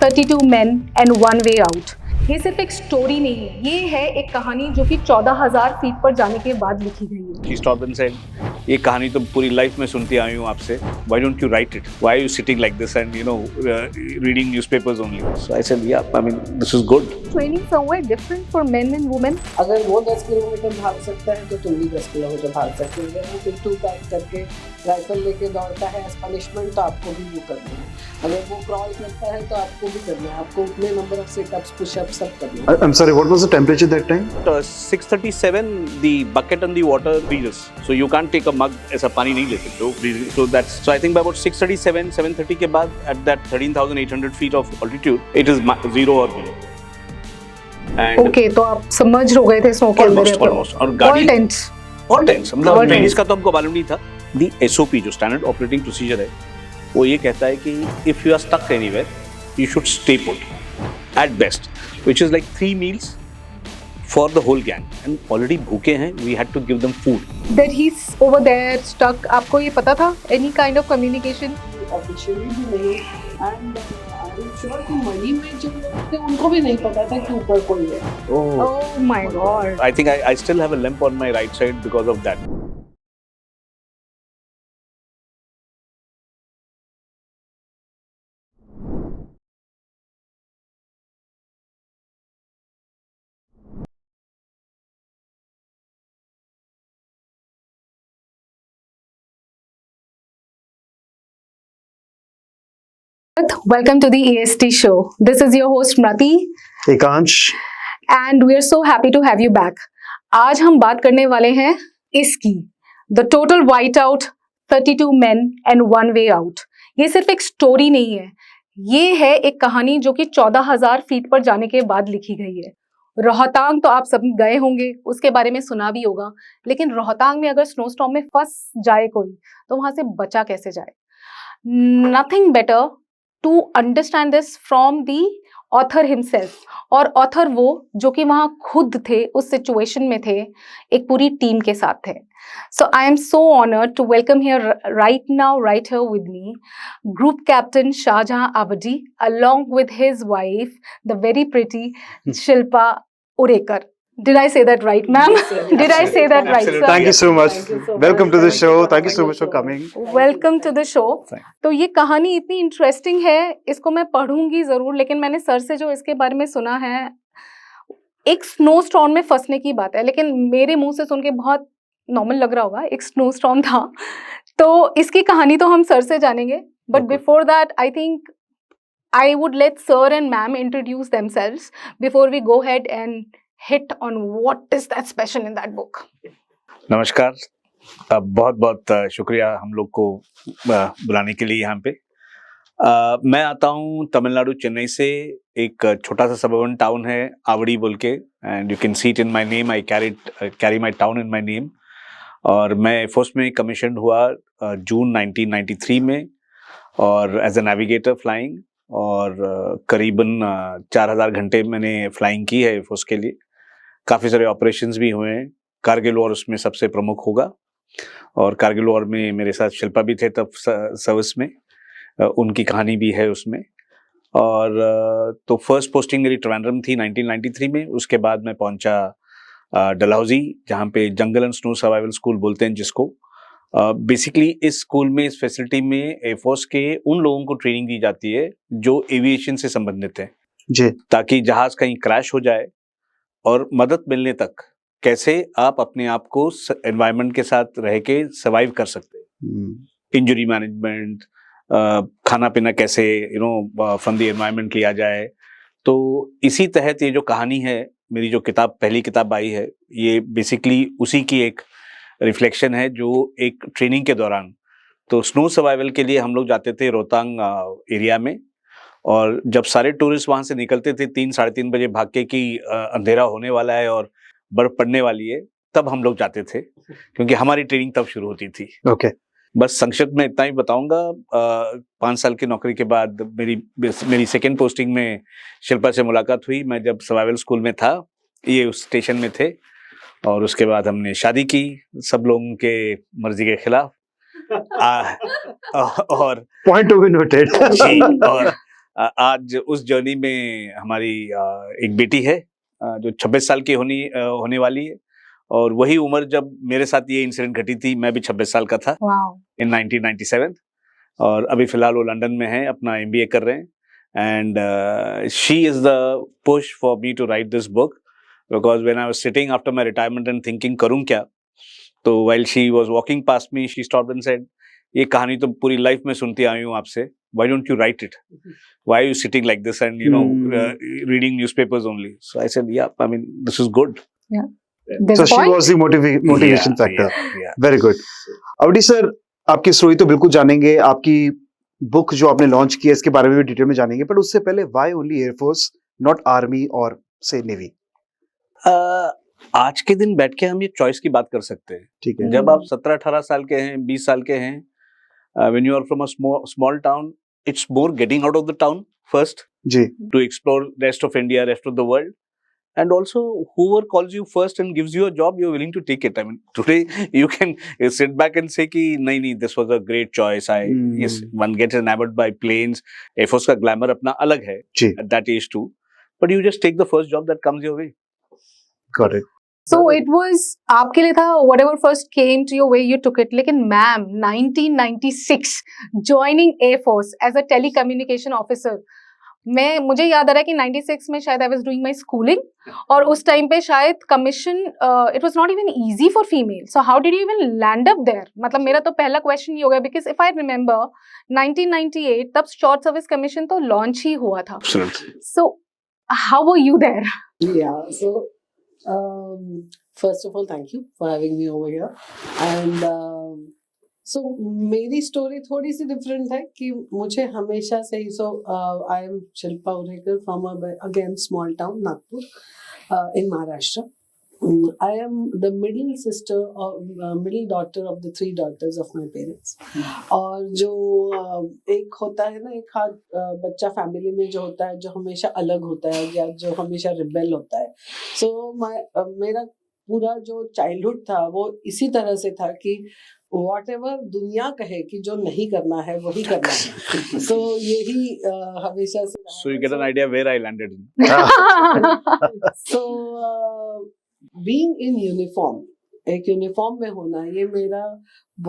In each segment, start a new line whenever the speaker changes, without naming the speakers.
32 men and one way out। ये सिर्फ एक स्टोरी नहीं है, ये है एक कहानी जो कि 14,000 फीट पर जाने के बाद लिखी गई है।
She stopped and said, ये कहानी तो पूरी लाइफ में सुनती आई हूँ आपसे. Why don't you write it? Why are you sitting like this and reading newspapers only? So I said, yeah, I mean, this is good.
Training somewhere different for men and women.
अगर वो 10 kilometre भाग सकता है तो तुम भी 10 kilometre भाग सकते हो। अगर वो पिट्ठू पैक करके राइफल लेके दौड़ता है एज पनिशमेंट तो आपको भी वो करना है। अगर वो क्रॉल करता है तो आपको भी करना है। आपको उतने नंबर ऑफ सिटअप्स पुशअप्स सब करना है।
I'm sorry, what was the temperature that time?
637, the bucket and the water freezes. So you can't take a mug, ऐसा पानी नहीं ले सकते हो. So I think by about 637, 730 के बाद at that 13,800 feet of altitude, it is zero or below.
Okay, तो आप समझ हो गए थे स्नो के अंदर।
Almost. और गाड़ी
All tents.
All tents. मतलब ट्रेनिंग का तो हमको मालूम नहीं था. The SOP जो स्टैंडर्ड ऑपरेटिंग प्रोसीजर है, वो ये कहता है कि if you are stuck anywhere, you should stay put at best, which is like 3 meals for the whole gang. And already भूखे हैं, we had to give them food.
That he's over there stuck, आपको ये पता था? Any kind of communication?
Officially भी नहीं and I am sure कि money में जो लोग थे उनको भी नहीं पता था कि ऊपर कोई है।
Oh my God.
I think I still have a limp on my right side because of that.
Welcome to the EST show. This is your host Mrati
Ekansh.
and we are so happy to have you back. आज हम बात करने वाले हैं इसकी The Total Whiteout 32 Men and One Way Out। ये सिर्फ एक स्टोरी नहीं है, ये है एक कहानी जो कि 14,000 फीट पर जाने के बाद लिखी गई है। रोहतांग तो आप सब गए होंगे, उसके बारे में सुना भी होगा, लेकिन रोहतांग में अगर स्नोस्टॉर्म में फंस जाए कोई तो वहां से बचा कैसे जाए। Nothing better to understand this from the author himself। और ऑथर वो जो कि वहाँ खुद थे, उस सिचुएशन में थे, एक पूरी टीम के साथ थे। So I am so honored to welcome here right now, right here with me, Group Captain Shahjahan Abadi, along with his wife, the very pretty Shilpa Urekar. Did I say that right, ma'am? Did I say that right, sir?
Thank you so much.
Thank you so
Welcome
much.
to the show. Thank you so
Thank
much for coming.
Welcome to the show.
Thank
तो ये कहानी इतनी interesting है, इसको मैं पढ़ूंगी जरूर, लेकिन मैंने सर से जो इसके बारे में सुना है, एक स्नो स्टॉर्म में फंसने की बात है, लेकिन मेरे मुंह से सुन के बहुत नॉर्मल लग रहा होगा, एक स्नो स्टॉर्म था। तो इसकी कहानी तो हम सर से जानेंगे, but before that I think I would let sir and ma'am introduce themselves before we go head and hit on what is that special in that book।
नमस्कार, बहुत बहुत शुक्रिया हम लोग को बुलाने के लिए यहाँ पे। मैं आता हूँ तमिलनाडु, चेन्नई से। एक छोटा सा सबर्बन टाउन है आवड़ी बोल के, and you can see it in my name. I carry my town in my name. और मैं एयरफोर्स में कमीशन हुआ जून 1993 में, और एज ए नेविगेटर फ्लाइंग, और करीबन 4,000 घंटे मैंने फ्लाइंग की है एयरफोर्स के लिए। काफ़ी सारे ऑपरेशंस भी हुए हैं। कारगिल वॉर उसमें सबसे प्रमुख होगा, और कारगिल वॉर में मेरे साथ शिल्पा भी थे तब सर्विस में, उनकी कहानी भी है उसमें। और तो फर्स्ट पोस्टिंग मेरी ट्रिवेंड्रम थी 1993 में। उसके बाद मैं पहुंचा डलहौजी, जहाँ पे jungle and snow survival school बोलते हैं जिसको। बेसिकली इस स्कूल में, इस फैसिलिटी में एयरफोर्स के उन लोगों को ट्रेनिंग दी जाती है जो एविएशन से संबंधित है
जी,
ताकि जहाज कहीं क्रैश हो जाए और मदद मिलने तक कैसे आप अपने आप को एनवायरनमेंट के साथ रह के सर्वाइव कर सकते हैं। इंजरी मैनेजमेंट, खाना पीना कैसे फ्रॉम द एनवायरनमेंट किया जाए। तो इसी तहत ये जो कहानी है, मेरी जो किताब, पहली किताब आई है, ये बेसिकली उसी की एक रिफ्लेक्शन है जो एक ट्रेनिंग के दौरान, तो स्नो सर्वाइवल के लिए हम लोग जाते थे रोहतांग एरिया में। और जब सारे टूरिस्ट वहां से निकलते थे 3-3:30 बजे भाग के कि अंधेरा होने वाला है और बर्फ पड़ने वाली है, तब हम लोग जाते थे, क्योंकि हमारी ट्रेनिंग तब शुरू होती थी।
ओके।
बस संक्षिप्त में इतना ही बताऊंगा। 5 साल की नौकरी के बाद मेरी सेकेंड पोस्टिंग में शिल्पा से मुलाकात हुई। मैं जब सर्वाइवल स्कूल में था, ये उस स्टेशन में थे, और उसके बाद हमने शादी की सब लोगों के मर्जी के खिलाफ। और
पॉइंट टू बी नोटेड।
जी, और आज उस जर्नी में हमारी एक बेटी है जो 26 साल की होने वाली है, और वही उम्र जब मेरे साथ ये इंसिडेंट घटी थी, मैं भी 26 साल का था इन 1997, और अभी फिलहाल वो लंदन में है, अपना MBA कर रहे हैं. And she is the push for me to write this book, because when I was sitting after my retirement and thinking करूँ क्या, तो while she was walking past me, she stopped and said, ये कहानी तो पूरी life में सुनती आई हूँ आपसे, why don't you write it? Why are you sitting like this and reading newspapers only? So I said, yeah, I mean, this is good.
Yeah.
So she was the motivation factor.
Yeah.
Very good. Avadi sir, आपकी story तो बिल्कुल जानेंगे, आपकी book जो आपने launch की है इसके बारे में भी डिटेल में जानेंगे, बट उससे पहले why only air force, not army और से नेवी?
आज के दिन बैठ के हम ये चॉइस की बात कर सकते हैं.
ठीक है.
जब आप 17-18 साल के हैं, 20 साल के हैं, when you are from a small town, it's more getting out of the town first
ji.
to explore rest of India, rest of the world. And also, whoever calls you first and gives you a job, you're willing to take it. I mean, today you can sit back and say कि नहीं, this was a great choice. Yes, one gets enamored by planes. Air Force का glamour अपना अलग है
जी.
at that age too. But you just take the first job that comes your way.
Got it.
So it was आपके लिए था whatever first came to your way you took it. लेकिन ma'am 1996 joining Air Force as a telecommunication officer, मुझे याद आ रहा है कि 96 में शायद I was doing my schooling, और उस टाइम पे शायद commission it was not even easy for female. So how did you even land up there? मतलब मेरा तो पहला क्वेश्चन ये हो गया, बिकॉज इफ आई रिमेंबर 1998 तब शॉर्ट सर्विस कमीशन तो लॉन्च ही हुआ था. So how were you there?
Yeah, so first of all, thank you for having me over here. And so मेरी स्टोरी थोड़ी सी डिफरेंट है कि मुझे हमेशा से ही, so I am Shilpa Urekar from again small town Nagpur in Maharashtra. I am the middle sister और middle daughter of the 3 daughters of my parents. और जो एक होता है ना, एक बच्चा फैमिली में जो होता है, जो हमेशा अलग होता है या जो हमेशा रिबेल होता है. सो मेरा पूरा जो चाइल्डहुड था वो इसी तरह से था कि whatever दुनिया कहे कि जो नहीं करना है वही करना है. So यही हमेशा से.
So you get an idea where I landed.
So being in uniform, एक यूनिफॉर्म में होना, ये मेरा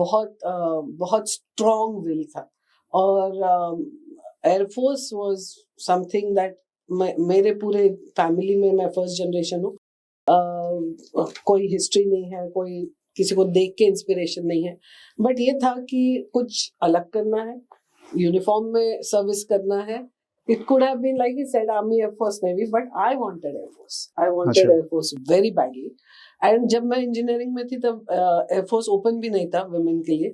बहुत स्ट्रॉन्ग विल था. और एयरफोर्स वाज समथिंग दैट मेरे पूरे फैमिली में मैं फर्स्ट जनरेशन हूँ. कोई हिस्ट्री नहीं है, कोई किसी को देख के इंस्पिरेशन नहीं है, बट ये था कि कुछ अलग करना है, यूनिफॉर्म में सर्विस करना है. It could have been like he said, Army, Air Force, Navy, but I wanted Air Force. I wanted Air Force very badly. And जब मैं इंजीनियरिंग में थी तब Air Force ओपन भी नहीं था वुमेन के लिए.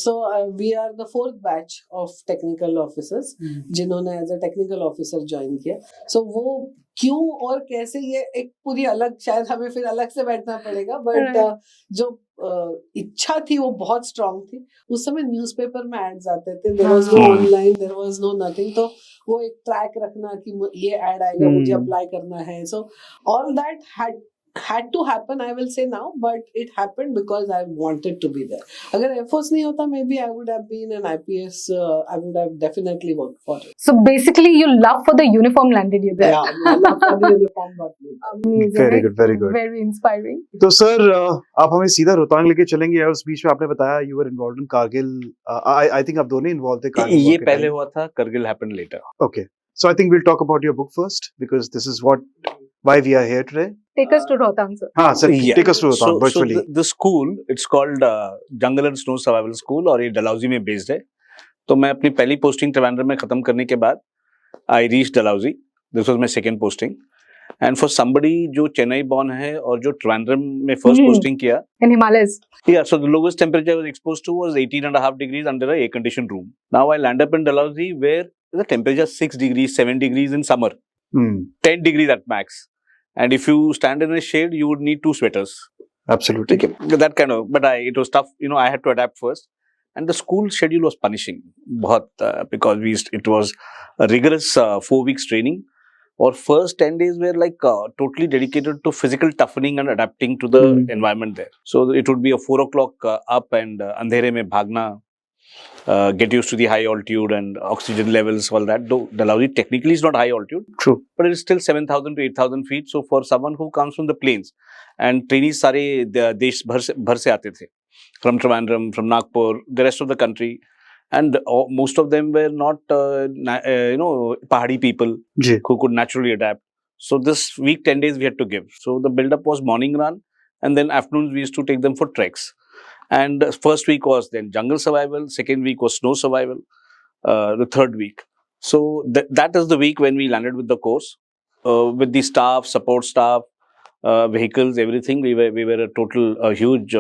So we are the 4th batch of technical officers जिन्होंने as a technical officer join किया. So वो क्यों और कैसे, ये एक पूरी अलग, शायद हमें फिर अलग से बैठना पड़ेगा, बट जो इच्छा थी वो बहुत स्ट्रांग थी. उस समय न्यूज़पेपर में एड्स आते थे, there was no online, there was no nothing. तो वो एक ट्रैक रखना कि ये एड आएगा, मुझे अप्लाई करना है. So all that had to happen, I will say now, but it happened because I wanted to be there. अगर Air Force नहीं होता, maybe I would have been an IPS. I would have definitely worked for it.
So basically, your love for the uniform landed you there.
Yeah, my love for the uniform got me.
Amazing.
Very good, very good.
Very inspiring.
तो sir, आप हमें सीधा रोहतांग लेके चलेंगे. उस बीच में आपने बताया you were involved in Kargil. I think आप दोनों involved थे Kargil.
ये पहले हुआ था, Kargil happened later.
Okay, so I think we'll talk about your book first, because this is why we are here today.
Take us to Rohtang, sir.
हाँ sir,
Yeah.
take us to Rohtang virtually.
So the school, it's called Jungle and Snow Survival School, और ये डलहौजी में based है. तो मैं अपनी पहली posting Trivandrum में खत्म करने के बाद I reached Dalhousie. This was my second posting. And for somebody जो चेन्नई born है और जो त्रिवेंद्रम में first posting किया,
In Himalayas.
yeah, so the lowest temperature I was exposed to was 18.5 degrees under a air-conditioned room. Now I land up in Dalhousie where the temperature is 6 degrees, 7 degrees in summer, 10 degrees at max. And if you stand in a shade, you would need 2 sweaters.
Absolutely.
Okay, that kind of, but it was tough. You know, I had to adapt first. And the school schedule was punishing, because it was a rigorous 4 weeks training. Or first 10 days were like totally dedicated to physical toughening and adapting to the environment there. So it would be a 4 o'clock up and andhere mein bhagna. get used to the high altitude and oxygen levels, all that. Though Dalhousie technically is not high altitude,
True.
but it is still 7,000 to 8,000 feet. So for someone who comes from the plains, and trainees सारे देश भर से आते थे, from Trivandrum, from Nagpur, the rest of the country, and most of them were not pahadi people
ji.
who could naturally adapt. So this week 10 days we had to give. So the build up was morning run, and then afternoons we used to take them for treks. And the first week was then jungle survival, second week was snow survival, the third week. So that is the week when we landed with the course, with the staff, support staff, vehicles, everything. We were a huge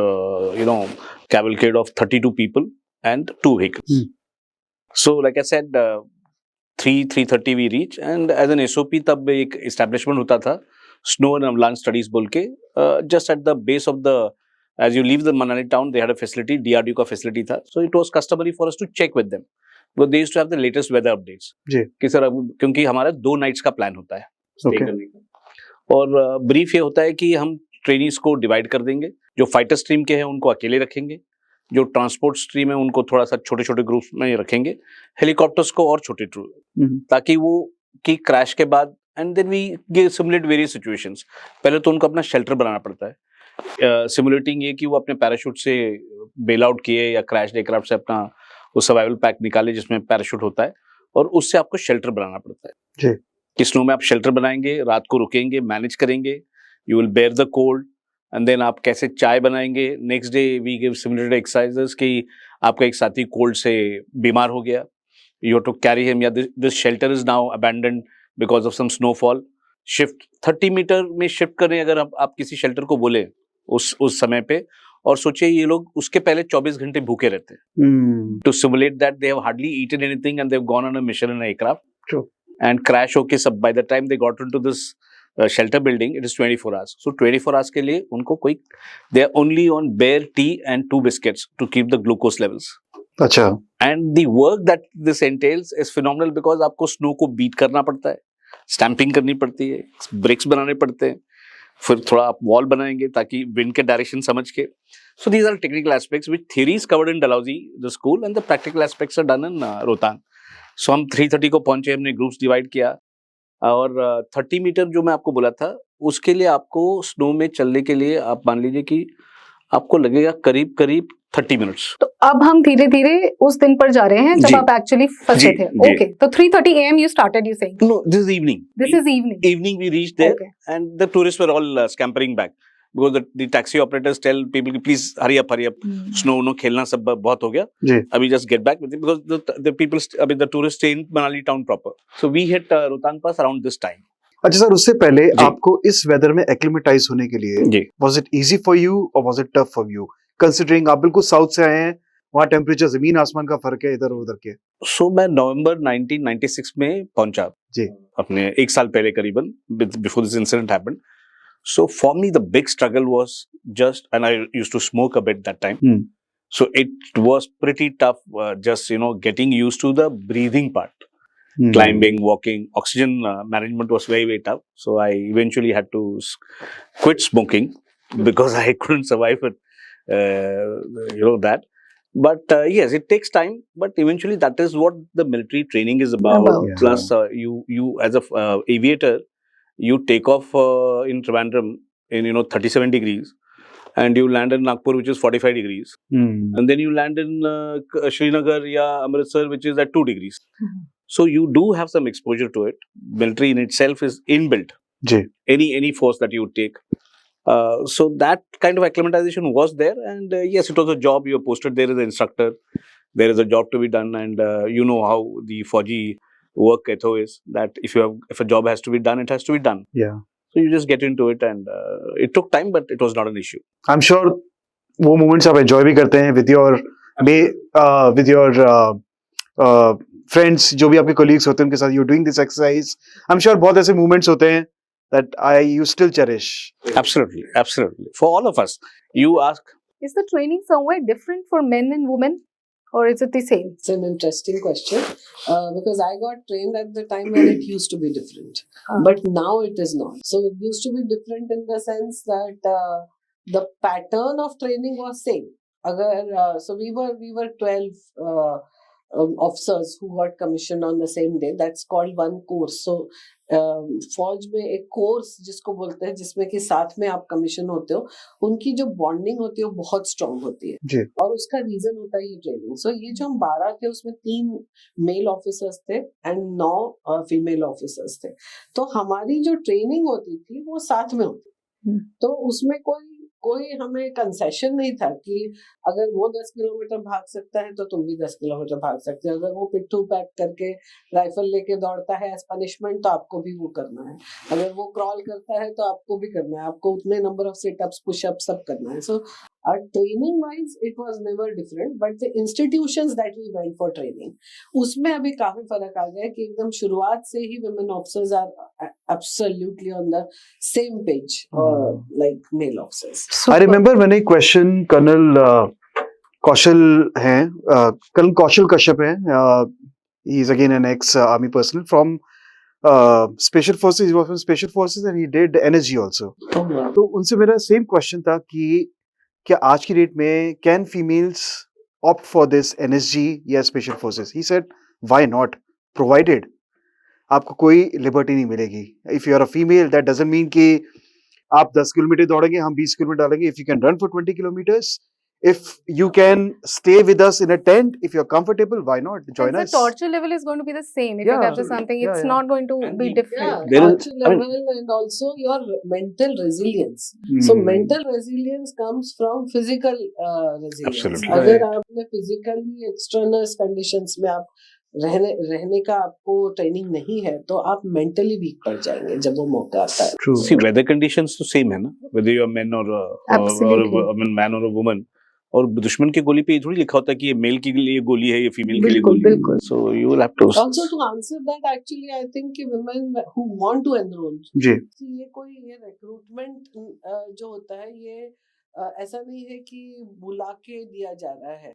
cavalcade of 32 people and 2 vehicles. So like I said, 3:30 we reach, and as an SOP तब एक establishment होता था, snow and avalanche studies बोल के, just at the base of the, as you leave the Manali town, they had a facility, DRDO का facility था, so it was customary for us to check with them, because they used to have the latest weather updates.
जी.
कि sir क्योंकि हमारा 2 nights का plan होता है stay
Okay.
करने का, और ब्रीफ ये होता है कि हम ट्रेनिंग्स को डिवाइड कर देंगे, जो फाइटर स्ट्रीम के हैं उनको अकेले रखेंगे, जो ट्रांसपोर्ट स्ट्रीम है उनको थोड़ा सा छोटे छोटे ग्रुप्स में रखेंगे, हेलीकॉप्टर्स को और छोटे, ताकि वो कि क्रैश के बाद, and then we simulate various situations. पहले तो उनको अपना शेल्टर बनाना पड़ता है, सिमुलेटिंग ये कि वो अपने पैराशूट से बेल आउट किए या क्रैश एयरक्राफ्ट से अपना वो सर्वाइवल पैक निकाले जिसमें पैराशूट होता है, और उससे आपको शेल्टर बनाना पड़ता है.
जी.
कि स्नो में आप शेल्टर बनाएंगे, रात को रुकेंगे, मैनेज करेंगे, you will bear the cold, and then आप कैसे चाय बनाएंगे. Next day we give simulated exercises कि आपका एक साथी कोल्ड से बीमार हो गया, you have to carry him, या this shelter is now abandoned because of some snowfall. Shift 30 metre में शिफ्ट करें अगर आप किसी शेल्टर को बोले उस समय पे, और सोचिए ये लोग उसके पहले 24 घंटे भूखे रहते हैं, to simulate that they have hardly eaten anything and they have gone on a mission in aircraft.
True.
And crash होके सब by the time they got into this shelter building, it is 24 hours. So 24 hours के लिए उनको कोई, they are only on bare tea and 2 biscuits to keep the glucose levels.
अच्छा.
And the work that this entails is phenomenal because आपको snow को beat करना पड़ता है, stamping करनी पड़ती है, bricks बनाने पड़ते हैं, फिर थोड़ा आप wall बनाएंगे ताकि wind के direction समझ के. So these are technical aspects which theory is covered in Dalhousie, the school, and the practical aspects are done in Rohtang. So हम 3:30 को पहुंचे, हमने ग्रुप्स डिवाइड किया, और 30 मीटर जो मैं आपको बोला था उसके लिए आपको स्नो में चलने के लिए आप मान लीजिए कि आपको लगेगा करीब 30 मिनट्स.
तो अब हम धीरे धीरे उस दिन पर जा रहे हैं जब
जी.
आप एक्चुअली फंसे
जी,
थे.
जी.
ओके, तो 3:30 AM you started, you saying?
No, this is evening.
This is evening.
We reached there,
Okay.
and the tourists were all scampering back because the taxi operators tell people please hurry up, snow no खेलना सब बहुत हो गया,
जी.
अभी just get back with it because the people अभी the tourists stay in Manali town proper. So we hit Rohtang Pass around this time.
अच्छा sir, उससे पहले
जी.
आपको इस वेदर में एक्लिमेटाइज होने के लिए
ji.
Was it easy for you और was it tough for you, considering आप बिल्कुल साउथ से आए हैं, वहाँ टेम्परेचर जमीन आसमान का फर्क है इधर उधर के.
So मैं नवंबर 1996 में पहुंचा
जी.
अपने 1 साल पहले करीबन, before this incident happened. So for me the big struggle was just, and I used to smoke a bit that time. So it was pretty tough, just getting used to the breathing part, climbing, walking, oxygen management was very tough. So I eventually had to quit smoking because I couldn't survive it, that. But yes, it takes time, but eventually that is what the military training is about.
Yeah.
Plus you as a aviator, you take off in Trivandrum in 37 degrees, and you land in Nagpur which is 45 degrees, and then you land in Srinagar ya Amritsar which is at 2 degrees. So you do have some exposure to it. Military in itself is inbuilt.
जी.
Any force that you take. So that kind of acclimatization was there, and yes, it was a job. You are posted there as an instructor. There is a job to be done, and you know how the Fauji work ethos is. That if a job has to be done, it has to be done.
Yeah.
So you just get into it, and it took time, but it was not an issue.
I'm sure वो moments आप enjoy भी करते हैं with your friends, जो भी आपके colleagues होते हैं उनके साथ, you doing this exercise. I am sure बहुत ऐसे मोमेंट्स होते हैं that you still cherish.
Absolutely. For all of us, you ask.
Is the training somewhere different for men and women, or is it the same?
It's an interesting question because I got trained at the time when it used to be different, but now it is not. So it used to be different in the sense that the pattern of training was same. अगर so we were 12 officers who got commissioned on the same day. That's called one course. So फौज में एक course जिसको बोलते हैं, जिसमें कि साथ में आप कमीशन होते हो, उनकी जो बॉन्डिंग होती है वो बहुत स्ट्रांग होती है
जी।
और उसका रीजन होता है ये ट्रेनिंग। सो ये जो हम 12 थे उसमें 3 मेल ऑफिसर्स थे एंड 9 फीमेल ऑफिसर्स थे। तो हमारी जो ट्रेनिंग होती थी वो साथ में होती, तो उसमें कोई हमें कंसेशन नहीं था कि अगर वो 10 किलोमीटर भाग सकता है तो तुम भी 10 किलोमीटर भाग सकते हो। अगर वो पिट्ठू पैक करके राइफल लेके दौड़ता है एज पनिशमेंट तो आपको भी वो करना है। अगर वो क्रॉल करता है तो आपको भी करना है, आपको उतने नंबर ऑफ सिटअप्स पुशअप्स सब करना है। So training wise it was never different, but the institutions that we went for training उसमें अभी काफी फर्क आ गया है कि एकदम शुरुआत से ही women officers are absolutely on the same page like male officers.
I remember when a question colonel Kaushal हैं, कर्नल कौशल कश्यप हैं, he is again an ex army personnel from special forces. He was from special forces and he did NSG also. तो उनसे मेरा same question था कि क्या आज की डेट में can females opt for this NSG या special forces? He said why not, provided आपको कोई लिबर्टी नहीं मिलेगी। If you are a female that doesn't mean कि आप 10 किलोमीटर दौड़ेंगे, हम 20 किलोमीटर डालेंगे। If you can run for 20 kilometres, if you can stay with us in a tent, if you're comfortable, why not join
the
us?
torture level is going to be the same. If you
Yeah,
capture something,
yeah,
it's
yeah.
not going to
And
be
the-
different.
Yeah,
There is-
torture level and also your mental resilience. So mental resilience comes from physical resilience.
Absolutely.
अगर आपने physically extraneous conditions में आप रहने का आपको training नहीं है तो आप मेंटली वीक पड़ जाएंगे जब वो मौका आता है।
True.
See, weather conditions तो सेम है ना, whether you are men or
Absolutely.
a man or a woman. और दुश्मन की गोली पे ये थोड़ी लिखा होता है कि ये मेल के लिए गोली है, ये फीमेल के लिए
बिल्कुल,
गोली है।
बिल्कुल।
So you will have to
Also to answer that, actually I think कि women who want to enroll,
जी,
ये रिक्रूटमेंट जो होता है ये ऐसा नहीं है कि बुला के दिया जा रहा है,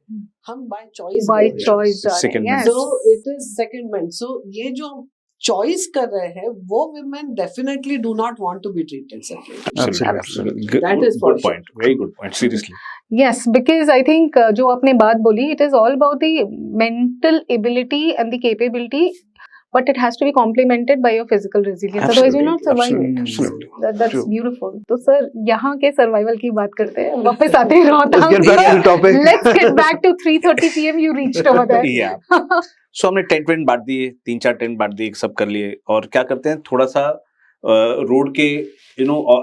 हम by choice
By choice, darling,
Second
yes.
So it is secondment. So ये जो हम चॉइस कर रहे हैं वो women definitely do not want to be treated separately.
Absolutely, absolutely. Good,
That is for
good
sure.
point. Very good point. Seriously.
Yes, because I think जो आपने बात बोली, it is all about the mental ability and the capability, but it has to be complemented by your physical resilience. Otherwise, you'll not survive it.
Absolutely.
That's
True.
beautiful. तो sir यहाँ के survival की बात करते हैं, वापस आते हैं
let's get back to the topic.
Let's get back to 3:30 p.m. You reached over there.
Yeah. So हमने टेंट वेंट बांट दिए, 3-4 टेंट बांट दिए, सब कर लिए। और क्या करते हैं, थोड़ा सा रोड के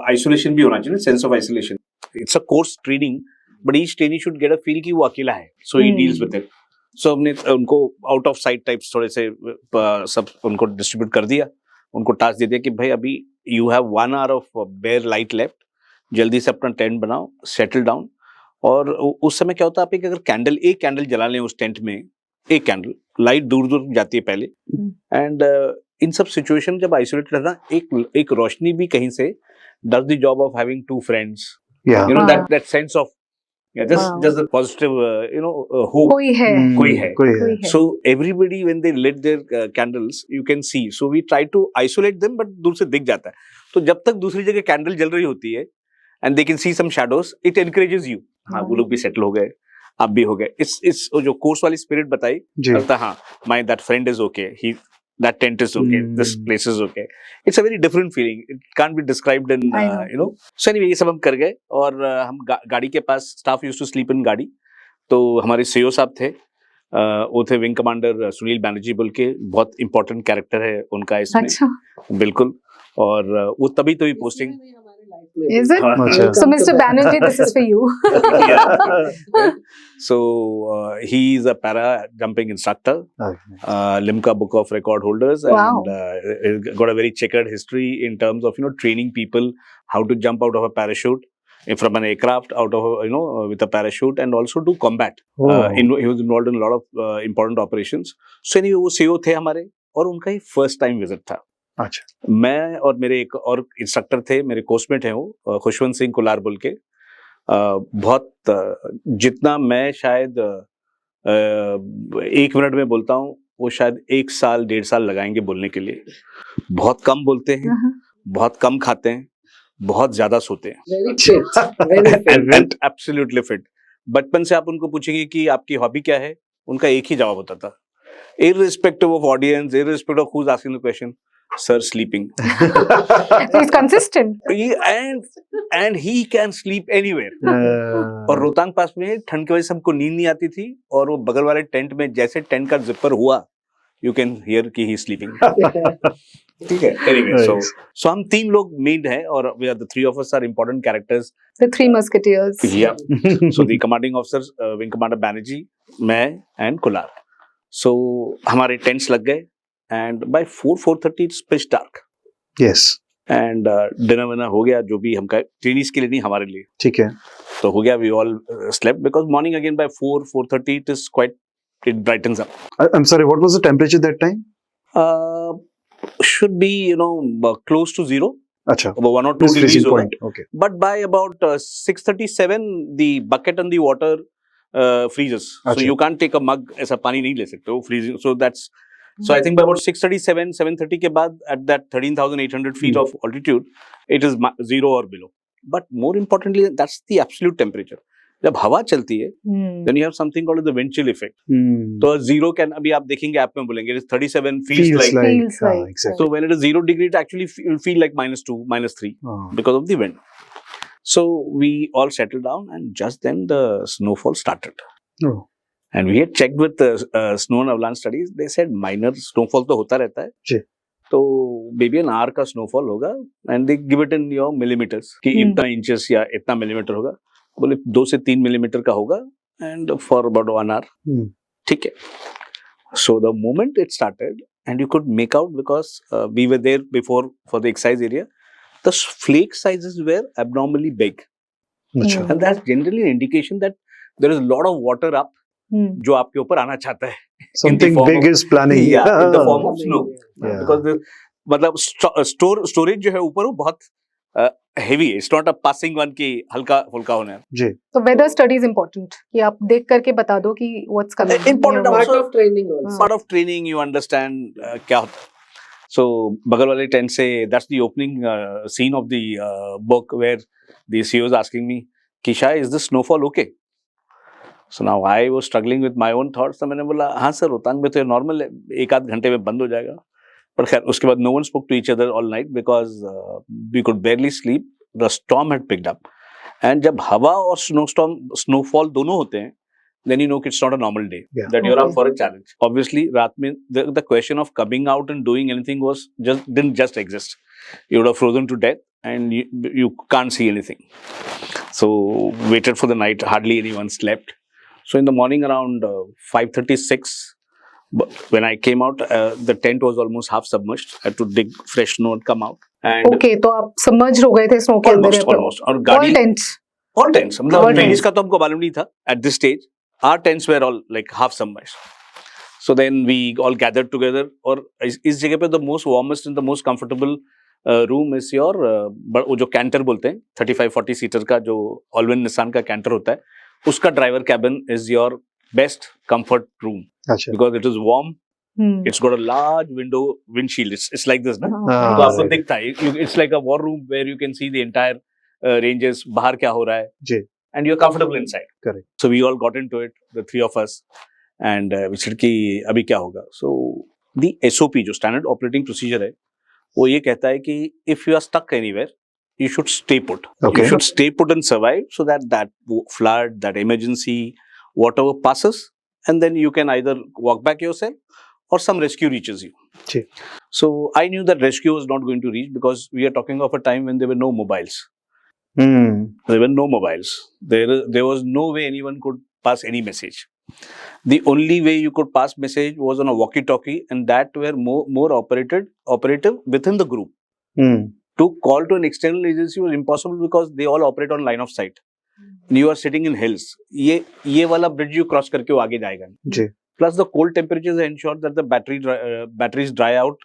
आइसोलेशन भी होना चाहिए, sense of isolation. It's a course training, but each trainee should get a feel कि वो अकेला है, सो ही डील्स विद इट। सो हमने उनको आउट ऑफ साइट टाइप्स थोड़े से सब उनको डिस्ट्रीब्यूट कर दिया, उनको टास्क दे दिया कि भाई अभी you have 1 hour of bare light left, जल्दी से अपना टेंट बनाओ, सेटल डाउन। और उस समय क्या होता है, आप एक कैंडल जला लें उस टेंट में, एक कैंडल, लाइट दूर दूर जाती है पहले। एंड इन सब सिचुएशन जब आइसोलेटेड रहना, एक रोशनी भी कहीं से does the job of having 2 friends,
yeah.
you know,
Wow.
that sense of
Wow.
just the positive hope,
कोई है,
कोई है।
कोई है।
कोई है।
so everybody when they lit their candles you can see, so we try to isolate them, but दूर से दिख जाता है। तो जब तक दूसरी जगह कैंडल जल रही होती है and they can see some shadows, it encourages you, हाँ वो लोग भी सेटल हो गए, आप भी हो गए। इस जो कोर्स वाली स्पिरिट बताई,
जी,
लगता हाँ my that friend is okay, he that tent is okay, this place is okay. It's a very different feeling, it can't be described in
I know.
you know. So anyway, ये सब हम कर गए और हम गाड़ी के पास, staff used to sleep in गाड़ी। तो हमारे सीओ साहब थे, वो थे विंग कमांडर सुनील बैनर्जी बोल के, बहुत इंपॉर्टेंट कैरेक्टर है उनका इसमें।
अच्छा,
बिल्कुल। और वो तभी पोस्टिंग
is it?
अच्छा।
So Mr. Banerjee, this is for you.
So he is a para jumping instructor, Limca Book of Record holders,
Wow.
and got a very checkered history in terms of training people how to jump out of a parachute from an aircraft, out of with a parachute, and also do combat. He was involved in a lot of important operations. So anyway, वो CEO थे हमारे, और उनका ही first time visit था।
अच्छा,
मैं और मेरे एक और इंस्ट्रक्टर थे, मेरे कोर्समेट हैं वो, खुशवंत सिंह कुलार बोल के। बहुत जितना मैं शायद 1 मिनट में बोलता हूँ, वो शायद 1 साल 1.5 साल लगाएंगे बोलने के लिए। बहुत कम बोलते हैं, बहुत कम खाते हैं, बहुत ज्यादा सोते हैं,
Very fit, very fit.
and absolutely fit. बचपन से आप उनको पूछेंगे कि आपकी हॉबी क्या है, उनका एक ही जवाब होता था, irrespective of audience, irrespective of who's asking the question, sir, sleeping.
So he's consistent.
And he can sleep anywhere. और रोहतांग पास में ठंड की वजह से हमको नींद नहीं आती थी, और वो बगल वाले टेंट में जैसे टेंट का जिपर हुआ, you can hear कि he is sleeping. ठीक है. Anyway, so हम 3 लोग मेन हैं, और we are the 3 of us are important characters.
The Three Musketeers.
Yeah. So the commanding officers, Wing Commander Banerjee, मैं and Kular. So हमारे tents लग गए, and by 4:30 it's pitch dark.
Yes.
And dinner winner हो गया, जो भी हमका trainees के लिए नहीं, हमारे लिए
ठीक है.
तो हो गया. We all slept because morning again by 4:30 it is quite, it brightens up.
I'm sorry, what was the temperature that time?
Should be, close to zero.
Acha.
About 1 or 2
This
degrees
freezing
होगा.
point. Okay.
But by about 6:37 the bucket and the water freezes. So
Achha.
you can't take a mug, ऐसा पानी नहीं ले सकते हो freezing. So that's, so I think by about 6:37, 7:30 के बाद at that 13,800 feet of altitude, it is 0 or below. But more importantly, that's the absolute temperature. जब हवा चलती है, then you have something called the wind chill effect. तो 0 can, अभी आप देखेंगे ऐप में बोलेंगे, it is 37 feels like.
Feels like.
exactly.
So when it is 0 degree, it actually will feel like -2, -3 because of the wind. So we all settled down, and just then the snowfall started.
Oh.
And we had checked with the snow and avalanche studies. They said minor snowfall तो होता रहता है.
जी.
तो maybe an hour का snowfall होगा, and they give it in your millimeters कि इतना inches या इतना millimeter होगा. बोले 2 से 3 millimeter का होगा, and for about 1 hour. ठीक है. So the moment it started, and you could make out because we were there before for the exercise area, the flake sizes were abnormally big.
Acha.
And that's generally an indication that there is a lot of water up, जो आपके ऊपर आना चाहता है.
Something
form
big
of-
is planning.
Yeah, in the form of snow.
Yeah.
Because the, मतलब storage जो है ऊपर वो बहुत heavy है. It's not a passing one कि हल्का फुल्का होना है.
जी.
So weather study is important. कि आप देख करके बता दो कि what's coming.
Important
nearby.
Part of training also.
Part of training, you understand क्या होता है. So बगल वाले tent से, that's the opening scene of the book where the CEO is asking me, Kisha, is this snowfall okay? So now I was struggling with my own thoughts. तो मैंने बोला हाँ सर, रोहतांग में तो ये नॉर्मल है, 1 आध घंटे में बंद हो जाएगा. पर खैर उसके बाद no one spoke to each other all night because we could barely sleep. The storm had picked up. And जब हवा और snowfall दोनों होते हैं, then you know it's not a normal day.
Yeah.
That you're up for a challenge. Obviously, रात में the question of coming out and doing anything didn't just exist. You would have frozen to death, and you can't see anything. So waited for the night. Hardly anyone slept. So in the morning around 5:36, when I came out, the tent was almost half submerged. I had to dig fresh snow and come out. And
Okay, तो आप submerged हो गए थे snow के अंदर.
almost. और गाड़ी
All tents.
all tents. मतलब
All
टेनिस
tents.
का तो हमको मालूम नहीं था at this stage. Our tents were all like half submerged. So then we all gathered together. और इस जगह पे the most warmest and the most comfortable room is your वो जो कैंटर बोलते हैं 35-40 सीटर का जो ऑलविन निसान का कैंटर होता है, उसका driver cabin is your best comfort room
Acha.
because it is warm. It's got a large windshield. It's like this, ना?
Ah,
तो आपको
right.
दिखता है. It's like a war room where you can see the entire ranges. बाहर क्या हो रहा है?
जी.
And you're comfortable inside.
Correct.
So we all got into it, the 3 of us, and we said कि अभी क्या होगा? So the SOP जो standard operating procedure है, वो ये कहता है कि if you are stuck anywhere, you should stay put.
Okay.
You should stay put and survive so that flood, that emergency, whatever passes, and then you can either walk back yourself or some rescue reaches you.
Ji.
So I knew that rescue was not going to reach because we are talking of a time when there were no mobiles. There were no mobiles. There was no way anyone could pass any message. The only way you could pass message was on a walkie-talkie, and that were more operative within the group. To call to an external agency was impossible because they all operate on line of sight. And you are sitting in hills. ये वाला bridge you cross करके वो आगे जाएगा.
जी.
Plus the cold temperatures ensure that the batteries dry out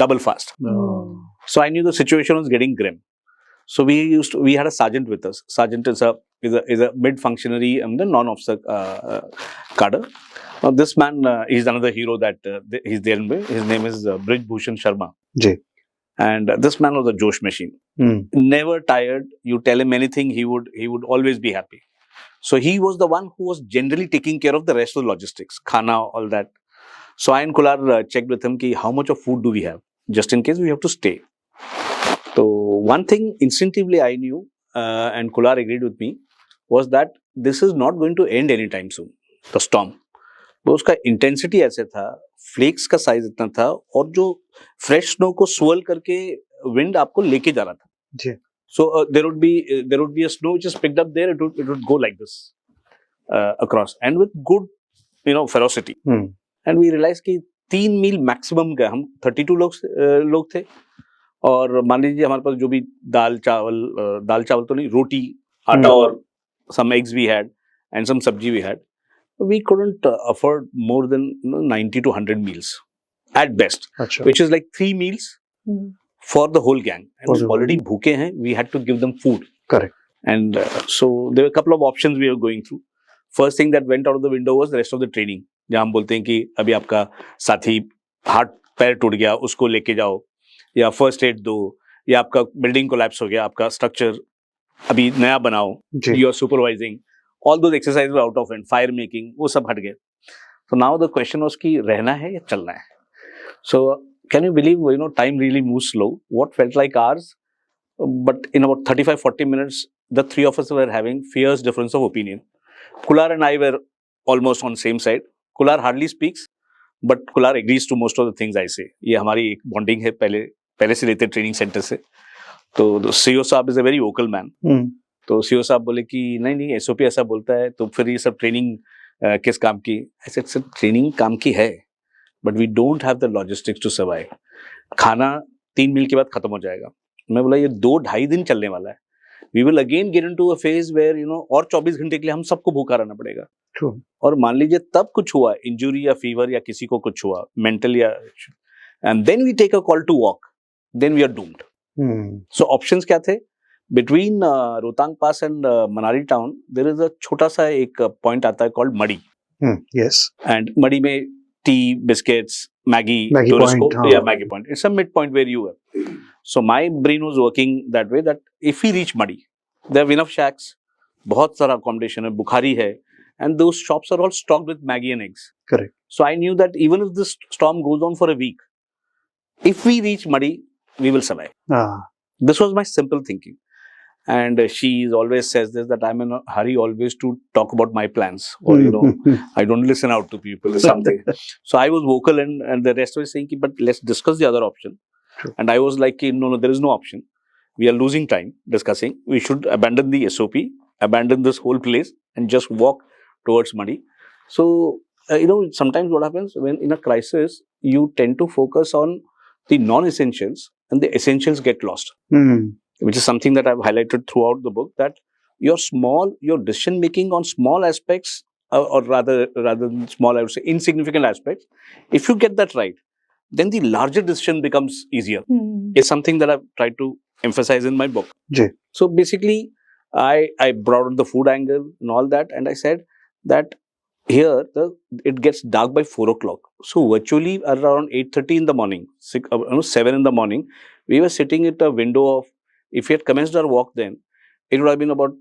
double fast. So I knew the situation was getting grim. So we had a sergeant with us. Sergeant is a mid-functionary and the non-officer cadre. Now this man is another hero that he's there in. His name is Brij Bhushan Sharma.
Ji.
And this man was a Josh machine. Never tired. You tell him anything, he would always be happy. So he was the one who was generally taking care of the rest of the logistics, khana, all that. So I and Kular checked with him ki how much of food do we have, just in case we have to stay. So one thing instinctively I knew, and Kular agreed with me, was that this is not going to end anytime soon. The storm. तो उसका intensity ऐसे था, flex का size इतना था, और जो fresh snow को स्वर्ल करके विंड आपको लेके जा रहा था.
जी.
So there would be a snow which is picked up there. It would go like this across, and with good ferocity. And we realized कि 3 मील मैक्सिमम गए. हम 32 लोग थे, और मान लीजिए हमारे पास जो भी दाल चावल तो नहीं, रोटी, आटा और some eggs we had and some sabji we had. We couldn't afford more than 90 to 100 meals at best,
अच्छा.
which is like 3 meals for the whole gang. And
For the whole
already bhuke hain, we had to give them food.
Correct.
And so there were a couple of options we were going through. First thing that went out of the window was the rest of the training. जहाँ हम बोलते हैं कि अभी आपका साथी हाथ पैर टूट गया, उसको लेके जाओ, या फर्स्ट एड दो, या आपका बिल्डिंग कोलैप्स हो गया, आपका स्ट्रक्चर अभी नया बनाओ, you are supervising. All those exercises were out of hand. Fire making, वो सब हट गए. So now the question was कि रहना है या चलना है. So can you believe, time really moves slow. What felt like hours, but in about 35-40 minutes, the three of us were having fierce difference of opinion. Kular and I were almost on same side. Kular hardly speaks, but Kular agrees to most of the things I say. ये हमारी एक bonding है पहले से लेते training centre से. तो CEO साहब is a very vocal man. तो सीओ साहब बोले कि नहीं एसओपी ऐसा बोलता है, तो फिर ये सब ट्रेनिंग किस काम की. ऐसे सब ट्रेनिंग काम की है, but we don't have the logistics to survive. खाना 3 मील के बाद खत्म हो जाएगा. मैं बोला ये 2-2.5 दिन चलने वाला है. We will again get into a phase where और 24 घंटे के लिए हम सबको भूखा रहना पड़ेगा.
True.
और मान लीजिए तब कुछ हुआ, इंजुरी या फीवर या किसी को कुछ हुआ मेंटल, या and then we take a call to walk, then we are doomed. So options क्या थे? Between Rohtang Pass and Manali town, there is a छोटा सा एक point आता है called Madi.
Yes.
And Madi में tea, biscuits, Maggie
point, हाँ.
Yeah, Maggie point. It's a midpoint where you are. So my brain was working that way, that if we reach Madi, there are enough shacks, बहुत सारा accommodation है, Bukhari है, and those shops are all stocked with Maggie and eggs.
Correct.
So I knew that even if this storm goes on for a week, if we reach Madi, we will survive. This was my simple thinking. And she always says this, that I'm in a hurry always to talk about my plans, or I don't listen out to people or something. So I was vocal, and the rest was saying, but let's discuss the other option.
True.
And I was like, no, there is no option. We are losing time discussing. We should abandon the SOP, abandon this whole place, and just walk towards Madi. So sometimes what happens when in a crisis, you tend to focus on the non-essentials, and the essentials get lost. Which is something that I've highlighted throughout the book, that your decision making on small aspects, or rather than small, I would say insignificant aspects, if you get that right, then the larger decision becomes easier. It's something that I've tried to emphasize in my book.
Ji.
So basically, I brought out the food angle and all that, and I said that here it gets dark by 4 o'clock. So virtually around 8:30 in the morning, 7 in the morning, we were sitting at a window of, if we had commenced our walk then, it would have been about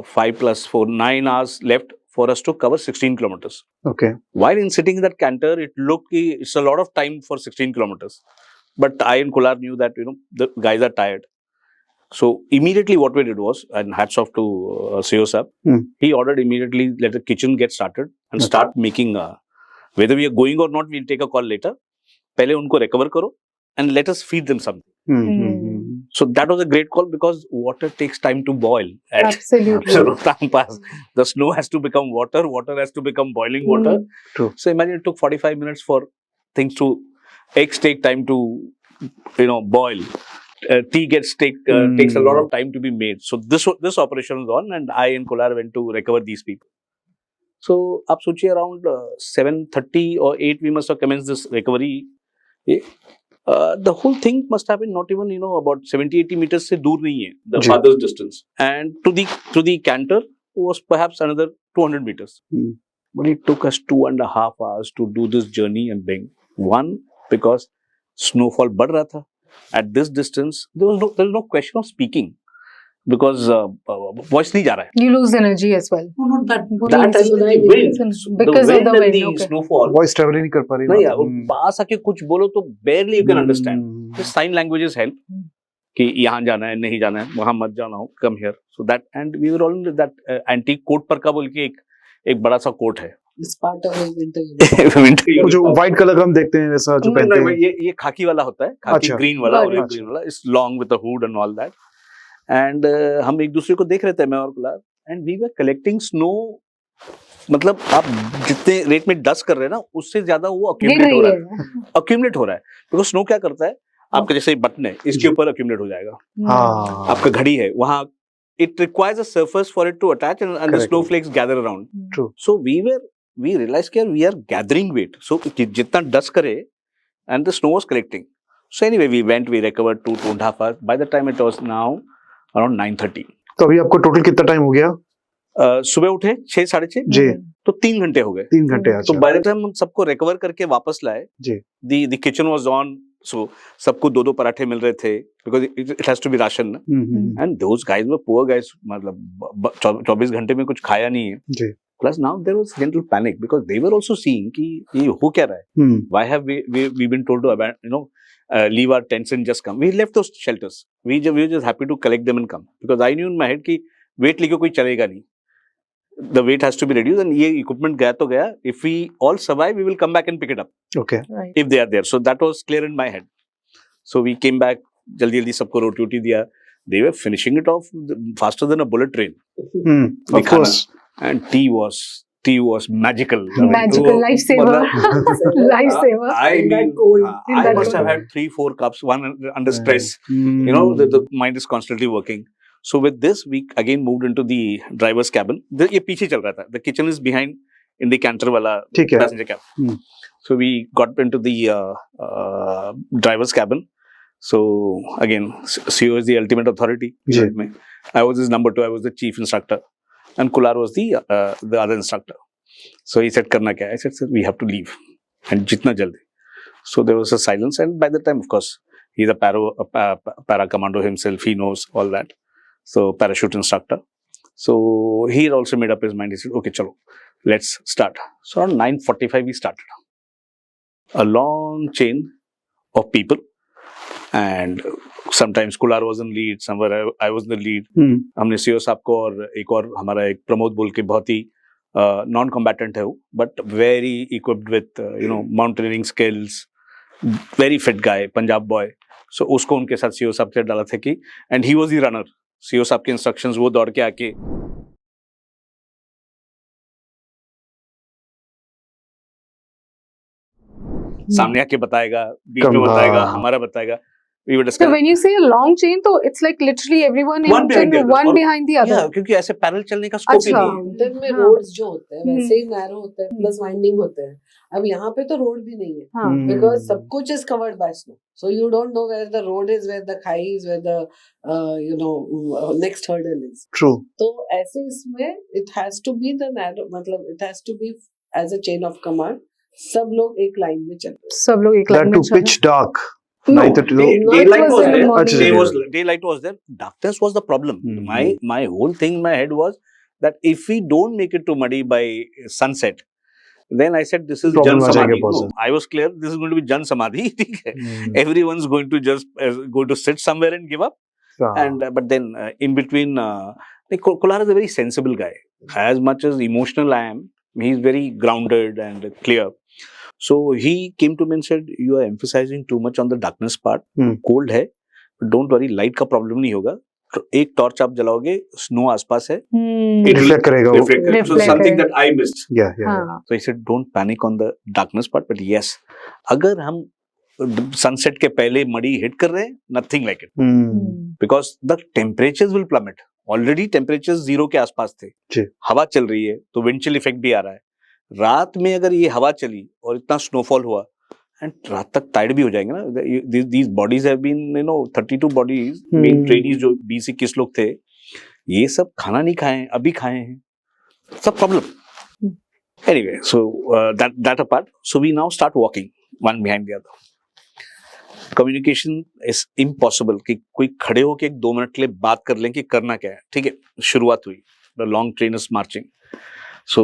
5 plus 4, 9 hours left for us to cover 16 kilometers.
Okay.
While in sitting in that canter, it looked it's a lot of time for 16 kilometers. But I and Kular knew that the guys are tired. So immediately what we did was, and hats off to CEO Saab, he ordered immediately, let the kitchen get started and start making, whether we are going or not, we'll take a call later. पहले उनको recover करो and let us feed them something. So that was a great call, because water takes time to boil.
Absolutely.
Rohtang Pass, the snow has to become water has to become boiling water.
True.
So imagine it took 45 minutes for things to, eggs take time to boil. Tea takes a lot of time to be made. So this operation was on, and I and Kular went to recover these people. So आप सोचिए around 7:30 or 8 we must have commenced this recovery. The whole thing must have been not even about 70-80 meters से दूर नहीं है, the farthest distance, and to the canter was perhaps another 200 meters. But it took us 2.5 hours to do this journey and bring. One, because snowfall बढ़ रहा था. At this distance, there was no question of speaking. because voice नहीं जा रहा है.
You lose energy as well.
No, not that.
Because
That is the
of
wind.
because
the
of the
and
wind,
the
okay.
snowfall.
Voice travel ही नहीं कर पा रही
नहीं यार, वो पास आके कुछ बोलो तो barely you can understand. The sign languages help. कि यहाँ जाना है, नहीं जाना है, वहाँ मत जाना हो, come here. So that, and we were all in that antique coat पर का बोल के एक बड़ा सा कोट है.
It's part of his winter uniform.
Winter
वो जो व्हाइट कलर का हम देखते हैं वैसा जो
नहीं,
पहनते
नहीं,
हैं
ये खाकी वाला होता है, खाकी
अच्छा।
ग्रीन वाला,
Got
olive
it.
green वाला, it's long with the hood and all that. And हम एक दूसरे को देख रहे थे, मैं और Kular, and we were collecting snow. मतलब आप जितने रेट में डस्ट कर रहे हैं ना, उससे ज्यादा वो
गिर
अक्यूमुलेट हो
रही
रहा है.
है.
अक्यूमुलेट हो रहा है बिकॉज स्नो क्या करता है, आपका जैसे बटन है, इसके ऊपर अक्यूमुलेट हो जाएगा.
हाँ
आपका घड़ी है वहां, it requires a surface for it to attach and the
Correct.
Snowflakes gather around.
True.
So we realise कि वी आर गैदरिंग वेट. सो जितना डस्ट करे and the snow was collecting. So anyway we went, we recovered 2.5 hours. By the time it was now around 9:30.
तो अभी आपको total कितना time हो गया
सुबह उठे 6, 6:30,
जी
तो 3 घंटे हो गए.
3 घंटे
तो
अच्छा
बाय द टाइम हम सबको रिकवर करके वापस लाए,
ji
the kitchen was on. So सबको 2-2 पराठे मिल रहे थे because it has to be ration. And those guys were poor guys, मतलब 24 घंटे में कुछ खाया नहीं है.
Ji
plus now there was general panic because they were also seeing कि ये हो क्या रहा है. Why have we been told to abandon, you know, leave our tents and just come. We left those shelters. We were just happy to collect them and come because I knew in my head कि weight लेके कोई चलेगा नहीं. The weight has to be reduced and ये equipment गया तो गया. If we all survive, we will come back and pick it up
okay
Right.
if they are there. So that was clear in my head. So we came back, जल्दी सबको रोटी वोटी दिया. They were finishing it off faster than a bullet train.
Off
दिखाना.
Course
And tea was magical.
Magical,
तो
lifesaver.
मतलब-
Lifesaver.
I
In that
mean,
cold.
In
I
that
must have
cold.
had 3-4 cups, one under stress. You know, the mind is constantly working. So with this, we again moved into the driver's cabin. ये पीछे चल रहा था. The kitchen is behind in the canter वाला
ठीक है
passenger cabin. So we got into the driver's cabin. So again, CEO is the ultimate authority.
Ji
I was his number 2. I was the chief instructor, and Kular was the other instructor. So he said, "करना क्या है?" I said, "Sir, we have to leave, and जितना जल्दी." So there was a silence, and by the time, of course, he's a para commando himself. He knows all that. So parachute instructor. So he had also made up his mind. He said, "Okay, chalo, let's start." So around 9:45 we started. A long chain of people, and sometimes Kular was in lead, somewhere I was in the lead. हमने CO साहब को और एक और हमारा एक प्रमोद बोल के बहुत ही नॉन कॉम्बैटेंट है वो, but very equipped with you know mountaineering skills, very fit guy, Punjab boy. So उसको उनके साथ सीओ साहब से डाला था कि, and he was the runner. CO साहब के इंस्ट्रक्शंस वो दौड़ के आके सामने आके बताएगा, बीच में बताएगा, हमारा बताएगा. We were
So
discussing.
when you say a long chain, तो it's like literally everyone in
One behind the other.
one
और-
behind the other.
Yeah, क्योंकि ऐसे पैरेलल चलने का स्कोप ही
अच्छा.
नहीं है.
माउंटेन में
हाँ.
रोड्स जो होते हैं
हम्म.
वैसे ही नैरो होते हैं प्लस वाइंडिंग होते हैं. अब यहाँ पे तो रोड भी नहीं है
हाँ.
because सब कुछ is covered by snow, so you don't know where the road is, where the खाई is, where the next hurdle is.
True
तो ऐसे इसमें it has to be the narrow, मतलब it has to be as a chain of command. सब लोग एक line में चल रहे
सब लोग एक
दैट
लाइन
टू
में चल
pitch dark
No,
9:30
daylight
was
was
in the
there.
morning.
अच्छा.
Daylight was there. Darkness was the problem.
Hmm.
My whole thing in my head was that if we don't make it to Madi by sunset, then I said this is
Problem
Jan
आ जाएगा
Samadhi.
बहुत
No, I was clear this is going to be Jan Samadhi. ठीक है. Everyone's going to just going to sit somewhere and give up. And but then in between, Kular is a very sensible guy. As much as emotional I am, he's very grounded and clear. So he came to me and said, "You are emphasizing too much on the darkness part. Cold है, but don't worry, light का problem नहीं होगा. तो एक torch आप जलाओगे, snow आसपास है,
Hmm.
Reflect करेगा वो
reflect करेगा. So
Reflect
something
करेगा.
that I missed.
या
हाँ.
So he said, don't panic on the darkness part, but yes, अगर हम सनसेट के पहले मड़ी हिट कर रहे हैं, nothing like it, because the temperatures will plummet. Already temperatures 0 के आसपास थे.
जी.
हवा चल रही है, तो विंड चिल इफेक्ट भी आ रहा है. रात में अगर ये हवा चली और इतना स्नोफॉल हुआ, एंड रात तक टायर्ड भी हो जाएंगे ना. These bodies have been, 32 bodies, main trainees जो 20-21 लोग थे, ये सब खाना नहीं खाए, अभी खाए हैं, सब problem. Anyway, so that apart, so we now start walking one behind the other. Communication is impossible कि कोई खड़े होकर एक 2 मिनट के लिए बात कर लें कि करना क्या है. ठीक है, शुरुआत हुई, the long train is marching. So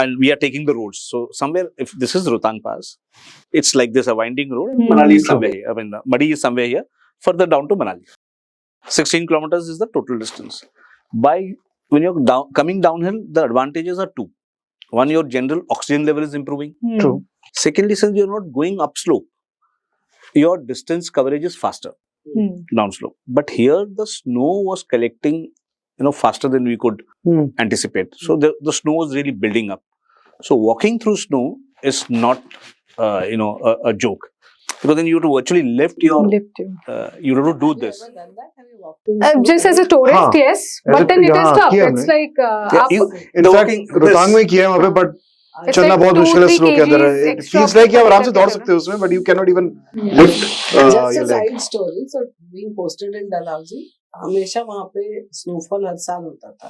and we are taking the roads. So somewhere, if this is Rohtang Pass, it's like this, a winding road. And Manali is somewhere here. I mean, Madi is somewhere here. Further down to Manali, 16 kilometers is the total distance. When you're coming downhill, the advantages are 2. One, your general oxygen level is improving.
True.
Secondly, since you're not going upslope, your distance coverage is faster downslope. But here, the snow was collecting, faster than we could anticipate. So the snow was really building up. So walking through snow is not, a joke. Because then you have to virtually lift you have to do this.
Have you ever done that? Have you walked in
Just as a
snow?
tourist,
हाँ.
yes,
As
but
a-
then it is
हाँ,
tough.
किया
It's
हमने.
like
Yeah,
आप
In fact, Rohtang में किया है वहाँ पे, but
It's
चलना
like
बहुत
2-3
मुश्किल है स्नो के अंदर.
kgs
It
extra
feels like कि आप आराम से
करके
दौड़
करना.
सकते हो उसमें, but you cannot even
Yeah.
lift
Just a
your leg.
side story. So being posted in Dalhousie, हमेशा वहाँ पे स्नोफॉल हर साल होता था.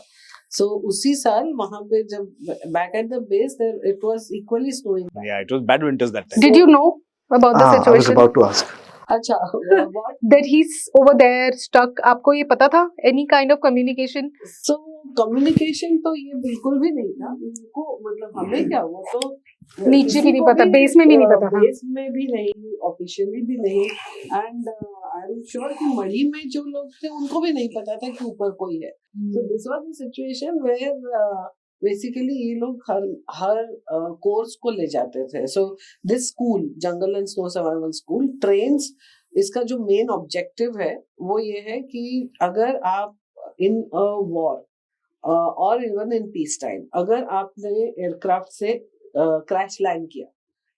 So उसी साल वहाँ पे जब back at the base there it was equally snowing.
Yeah, it was bad winters that time.
Did you know about the
I was
situation?
about to ask.
अच्छा what?
That he's over there stuck. आपको ये पता था? Any kind of communication?
So communication तो ये बिल्कुल भी नहीं था. उनको मतलब हमें क्या वो तो
नीचे भी नहीं पता, base में भी नहीं पता था.
बेस में भी नहीं, ऑफिशियली भी नहीं. एंड आई एम श्योर कि मड़ी में जो लोग थे उनको भी नहीं पता था कि ऊपर कोई है. So this was the situation where basically ये लोग हर कोर्स को ले जाते थे. So this school, Jungle and Snow Survival School, trains. इसका जो मेन ऑब्जेक्टिव है वो ये है कि अगर आप इन अ वॉर और इवन इन पीस टाइम अगर आपने एयरक्राफ्ट से क्रैश लैंड किया,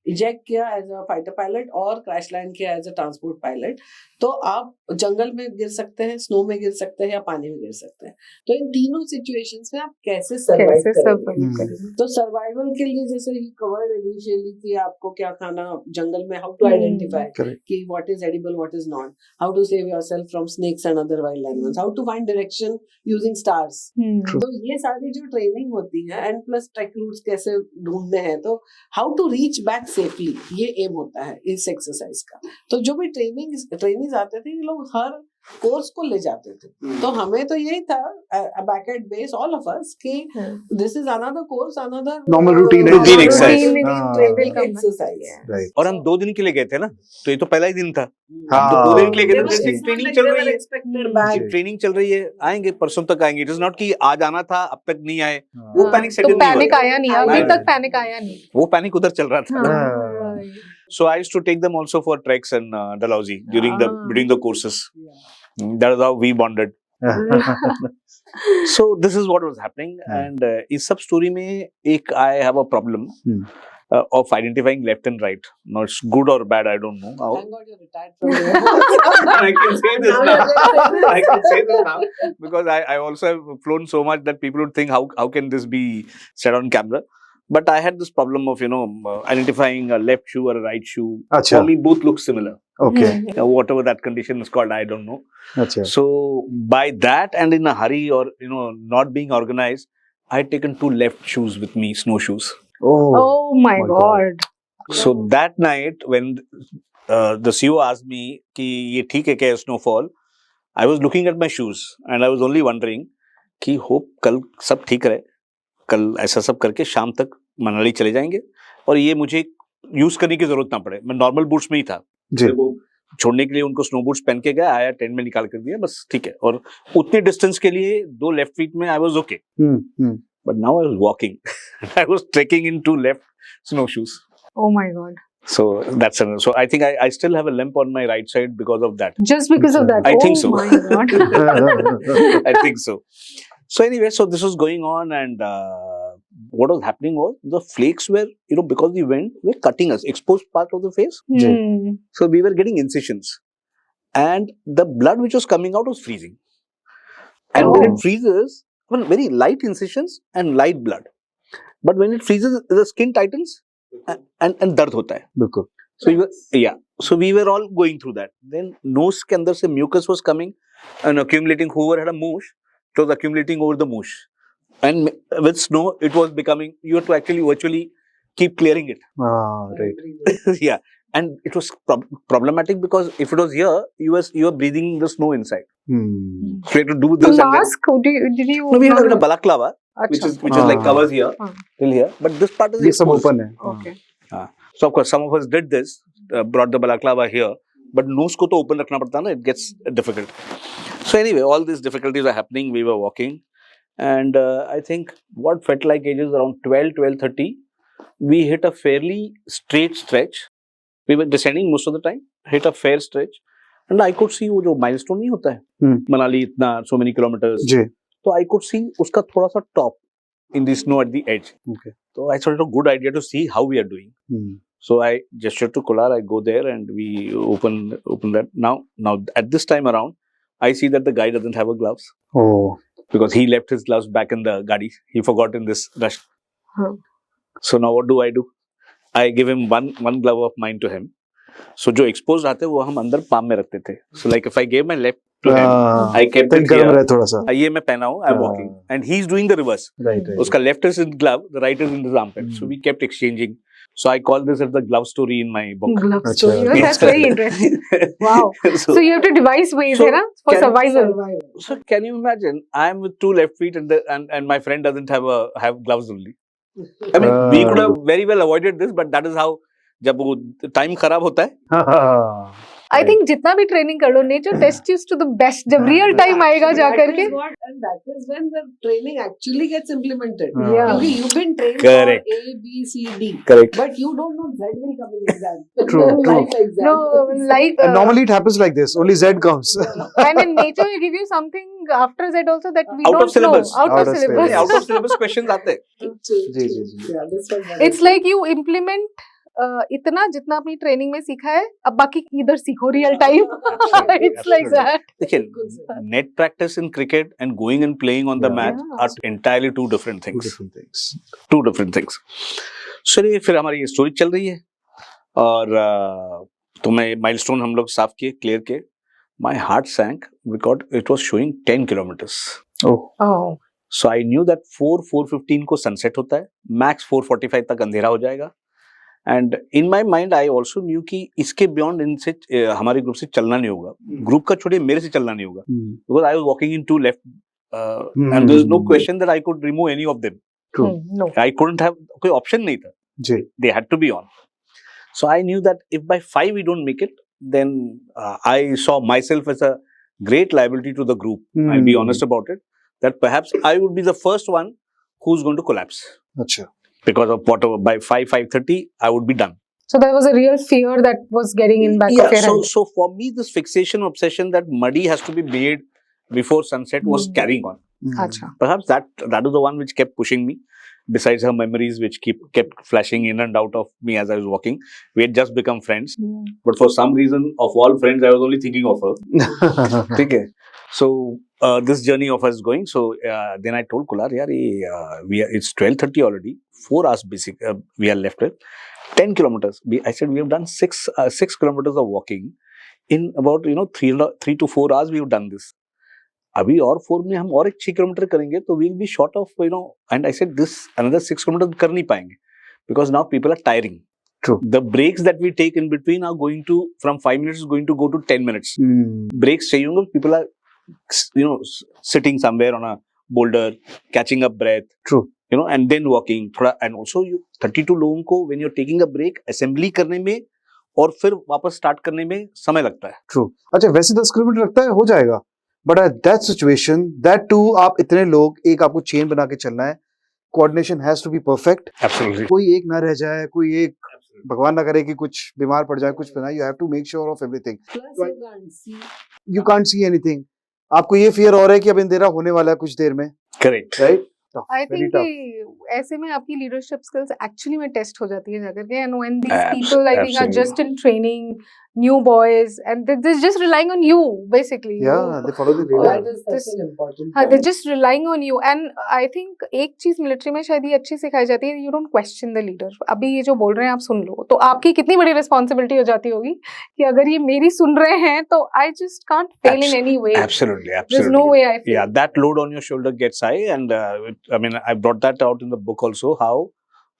इजेक्ट किया एज अ फाइटर पायलट और क्रैश लैंड किया एज अ ट्रांसपोर्ट पायलट, तो आप जंगल में गिर सकते हैं, स्नो में गिर सकते हैं या पानी में गिर सकते हैं. तो इन तीनों सिचुएशंस में आप कैसे सर्वाइव
कैसे
करेंगे?
survive करेंगे?
तो सर्वाइवल के लिए जैसे ही कवर्ड इनिशियली कि आपको क्या खाना जंगल में, हाउ टू आइडेंटिफाई
Correct.
कि what is edible what is not, how to save yourself from snakes and other wild animals, how to find direction using stars.
True.
तो ये सारी जो ट्रेनिंग होती है एंड प्लस ट्रैक रूट्स कैसे ढूंढने हैं, तो how to reach back safely, ये एम होता है इस एक्सरसाइज का. तो जो भी ट्रेनिंग आते थे ये लोग हर कोर्स को ले जाते थे. तो हमें तो यही था back at base all of us कि this is another course, another
Normal routine
Routine exercise.
Will come.
Exercise.
Right.
और हम 2 दिन के लिए गए थे ना, तो ये तो पहला ही दिन था.
हाँ.
हम तो 2 दिन के लिए गए थे,
They were
ट्रेनिंग चल रही है.
एक्सपेक्टेड
जी,
बैक.
ट्रेनिंग चल रही है, आएंगे परसों तक आएंगे. इट इज नॉट कि आज आना था अब तक नहीं आए. वो
हाँ,
पैनिक
तो
सेटल नहीं
पैनिक
हुआ.
आया नहीं, अभी
हाँ.
तक पैनिक आया नहीं.
वो पैनिक उधर चल रहा था.
हाँ.
So I used to take them also for treks in Dalhousie during
Ah.
the courses. That is how we bonded. So this is what was happening. And इस सब story में एक I have a problem of identifying left and right. Now it's good or bad, I don't know. How.
Thank God you're retired from there.
I can say this now. I can say this now because I also have flown so much that people would think how can this be said on camera. But I had this problem of identifying a left shoe or a right shoe.
अच्छा.
For me, both look similar.
Okay.
Whatever that condition is called, I don't know.
अच्छा.
So by that and in a hurry or not being organized, I had taken 2 left shoes with me, snowshoes.
Oh.
Oh my
my God.
God.
So that night when the CEO asked me कि ये ठीक है क्या snowfall, I was looking at my shoes and I was only wondering कि hope कल सब ठीक रहे, कल ऐसा सब करके शाम तक मनाली चले जाएंगे और ये मुझे यूज करने की जरूरत ना पड़े. मैं नॉर्मल बूट्स में ही था.
जी.
वो छोड़ने के लिए उनको स्नो बूट्स पहन के गया, आया टेंट में निकाल कर दिया, बस ठीक है. और उतने डिस्टेंस के लिए 2 लेफ्ट फीट में I was okay. But now I was walking. I was trekking in 2 left snow shoes.
Oh my God.
So that's another. So I think I still have a limp on my right side because of that.
Just because of that.
I think so.
Oh my God.
I think so. So anyway, so this was going on, and what was happening was the flakes were, because the wind were cutting us, exposed part of the face.
Hmm.
So we were getting incisions, and the blood which was coming out was freezing. And when it freezes, well, very light incisions and light blood. But when it freezes, the skin tightens and दर्द होता है.
बिल्कुल.
So we were all going through that. Then nose के अंदर से mucus was coming and accumulating. Whoever had a moosh, it was accumulating over the moosh. And with snow, it was becoming, you had to actually virtually keep clearing it.
Right.
Yeah. and it was problematic because if it was here, you were breathing the snow inside. So you had to do
तो
this. and then-
mask did you
No, we had a balaclava, which
अच्छा
is like covers here
हाँ.
till here, but this part is
ये सब
exposed.
open है.
okay
So of course, some of us did this, brought the balaclava here, but nose को तो open रखना पड़ता है ना, it gets difficult. So anyway, all these difficulties are happening. We were walking, and I think what felt like ages around 12:30, we hit a fairly straight stretch. We were descending most of the time, hit a fair stretch, and I could see वो जो milestone नहीं होता है, मनाली इतना so many kilometers.
जी.
तो I could see उसका थोड़ा सा top in the snow at the edge.
Okay.
So I thought it a good idea to see how we are doing. So I gestured to Kolar, I go there and we open that. Now at this time around, I see that the guy doesn't have a gloves
Oh.
because he left his gloves back in the gadi. He forgot in this rush.
हाँ.
So now what do? I give him one glove of mine to him. So जो exposed आते वो हम अंदर palm में रखते थे. So like if I gave my left to him, I kept
तो
it
गर्म
here.
रहे थोड़ा सा.
ये मैं पहना हूँ, I'm walking, and he's doing the reverse.
Right.
उसका left is in glove, the right is in his armpit. So we kept exchanging. So I call this as the glove story in my book.
glove
अच्छा.
story. Well, that's very interesting. Wow.
so,
So you have to devise ways
So
है ना for
can-
survival.
so can you imagine? I'm with two left feet and my friend doesn't have gloves only. I mean, we could have very well avoided this, but that is how जब वो time खराब होता है.
I think जितना भी training कर लो nature test you to the best जब रियल टाइम आएगा जा करके
And that is when the training actually gets implemented.
Yeah.
Okay, you've been trained
Correct.
for A, B, C, D.
Correct.
But you don't know Z will come in exam.
True, true.
Life exam.
no like
And normally it happens like this. Only Z comes.
and in nature we give you something after that also that we
Out of
don't
syllabus.
know out
Out
of
of
syllabus
out of syllabus questions आते हैं.
जी, जी, जी.
Yeah, this was very
it's like you implement इतना जितना अपनी training में सीखा है अब बाकी इधर सीखो real time
Absolutely,
it's like
absolutely.
that
देखिए, net practice in cricket and going and playing on the
Yeah.
match
Yeah.
are entirely two different
Two
things.
different things.
Two different things. चलिए फिर हमारी ये story चल रही है और तो मैं माइलस्टोन हम लोग साफ किए, क्लियर किए. My heart sank because it was showing 10 kilometers.
Oh.
oh
So I knew that 4:15 को सनसेट होता है, मैक्स 4:45 तक अंधेरा हो जाएगा. And in my mind I also new कि इसके बियॉन्ड इनसे हमारे ग्रुप से चलना नहीं होगा. ग्रुप का छोड़िए, मेरे से चलना नहीं होगा. Because I was walking in to left and there is no question that I could remove any of them.
True.
no
I couldn't have, कोई ऑप्शन नहीं था.
जी.
They had to be on. So I knew that if by 5 we don't make it, then I saw myself as a great liability to the group. I'll be honest about it. That perhaps I would be the first one who's going to collapse
अच्छा.
because of whatever. By 5:30, I would be done.
so there was a real fear that was getting in back of your head
So for me, this fixation obsession that muddy has to be made before sunset was carrying on.
अच्छा
Perhaps that is the one which kept pushing me. Besides her memories, which kept flashing in and out of me as I was walking, we had just become friends. But for some reason, of all friends, I was only thinking of her. Okay. So this journey of us going. So then I told Kular, yaar, it's 12:30 already. 4 hours basic. We are left with 10 kilometers. I said we have done 6 kilometers of walking in about 3 to 4 hours. We have done this. अभी और 4 में हम और एक 6 kilometre करेंगे तो we'll be short of and I said this another 6 kilometers कर नहीं पाएंगे because now people are tiring.
True.
The breaks that we take in between are going to from 5 minutes is going to go to 10 minutes. Breaks चाहिए होंगे. People are sitting somewhere on a boulder, catching up breath.
True.
And then walking. थोड़ा and also 32 लोगों को when you're taking a break assembly करने में और फिर वापस स्टार्ट करने में समय लगता है.
True. अच्छा, वैसे 10 किलोमीटर लगता है, हो जाएगा. But at that situation, that too, आप इतने लोग, एक आपको चेन बना के चलना है. Coordination has to be perfect.
Absolutely.
कोई एक ना रह जाए, कोई एक भगवान ना करे कि कुछ बीमार पड़ जाए, कुछ बना. You have to make sure of everything.
Plus you can't see.
You can't see anything. आपको ये फियर हो रहा है कि अब अंधेरा होने वाला है कुछ देर में,
Correct.
राइट?
I think कि ऐसे में आपकी लीडरशिप स्किल्स एक्चुअली में टेस्ट हो जाती है जाकर के and when these people I think are
absolutely.
Just in training new boys and they just relying on you basically
या दे follow the
That
leader.
is such an important
हाँ,
point.
they're just relying on you and I think एक चीज military में शायद ये अच्छी सिखाई जाती है, you don't question the leader. अभी ये जो बोल रहे हैं आप सुन लो, तो आपकी कितनी बड़ी रिस्पॉन्सिबिलिटी हो जाती होगी कि अगर ये मेरी सुन रहे हैं तो I just can't fail in any way.
Absolutely.
There's no way I fail.
Yeah, that load on your shoulder gets high, and I brought that out in the book also. How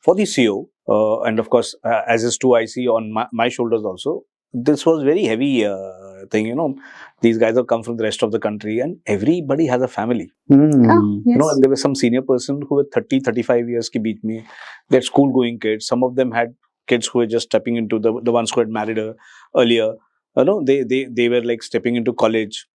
for the CEO, and of course, as is true, I see on my shoulders also. This was very heavy thing, These guys have come from the rest of the country, and everybody has a family.
Hmm.
Yes.
And there was some senior person who were 30, 35 years ke beech mein. They had school-going kids. Some of them had kids who were just stepping into the ones who had married earlier. They were like stepping into college.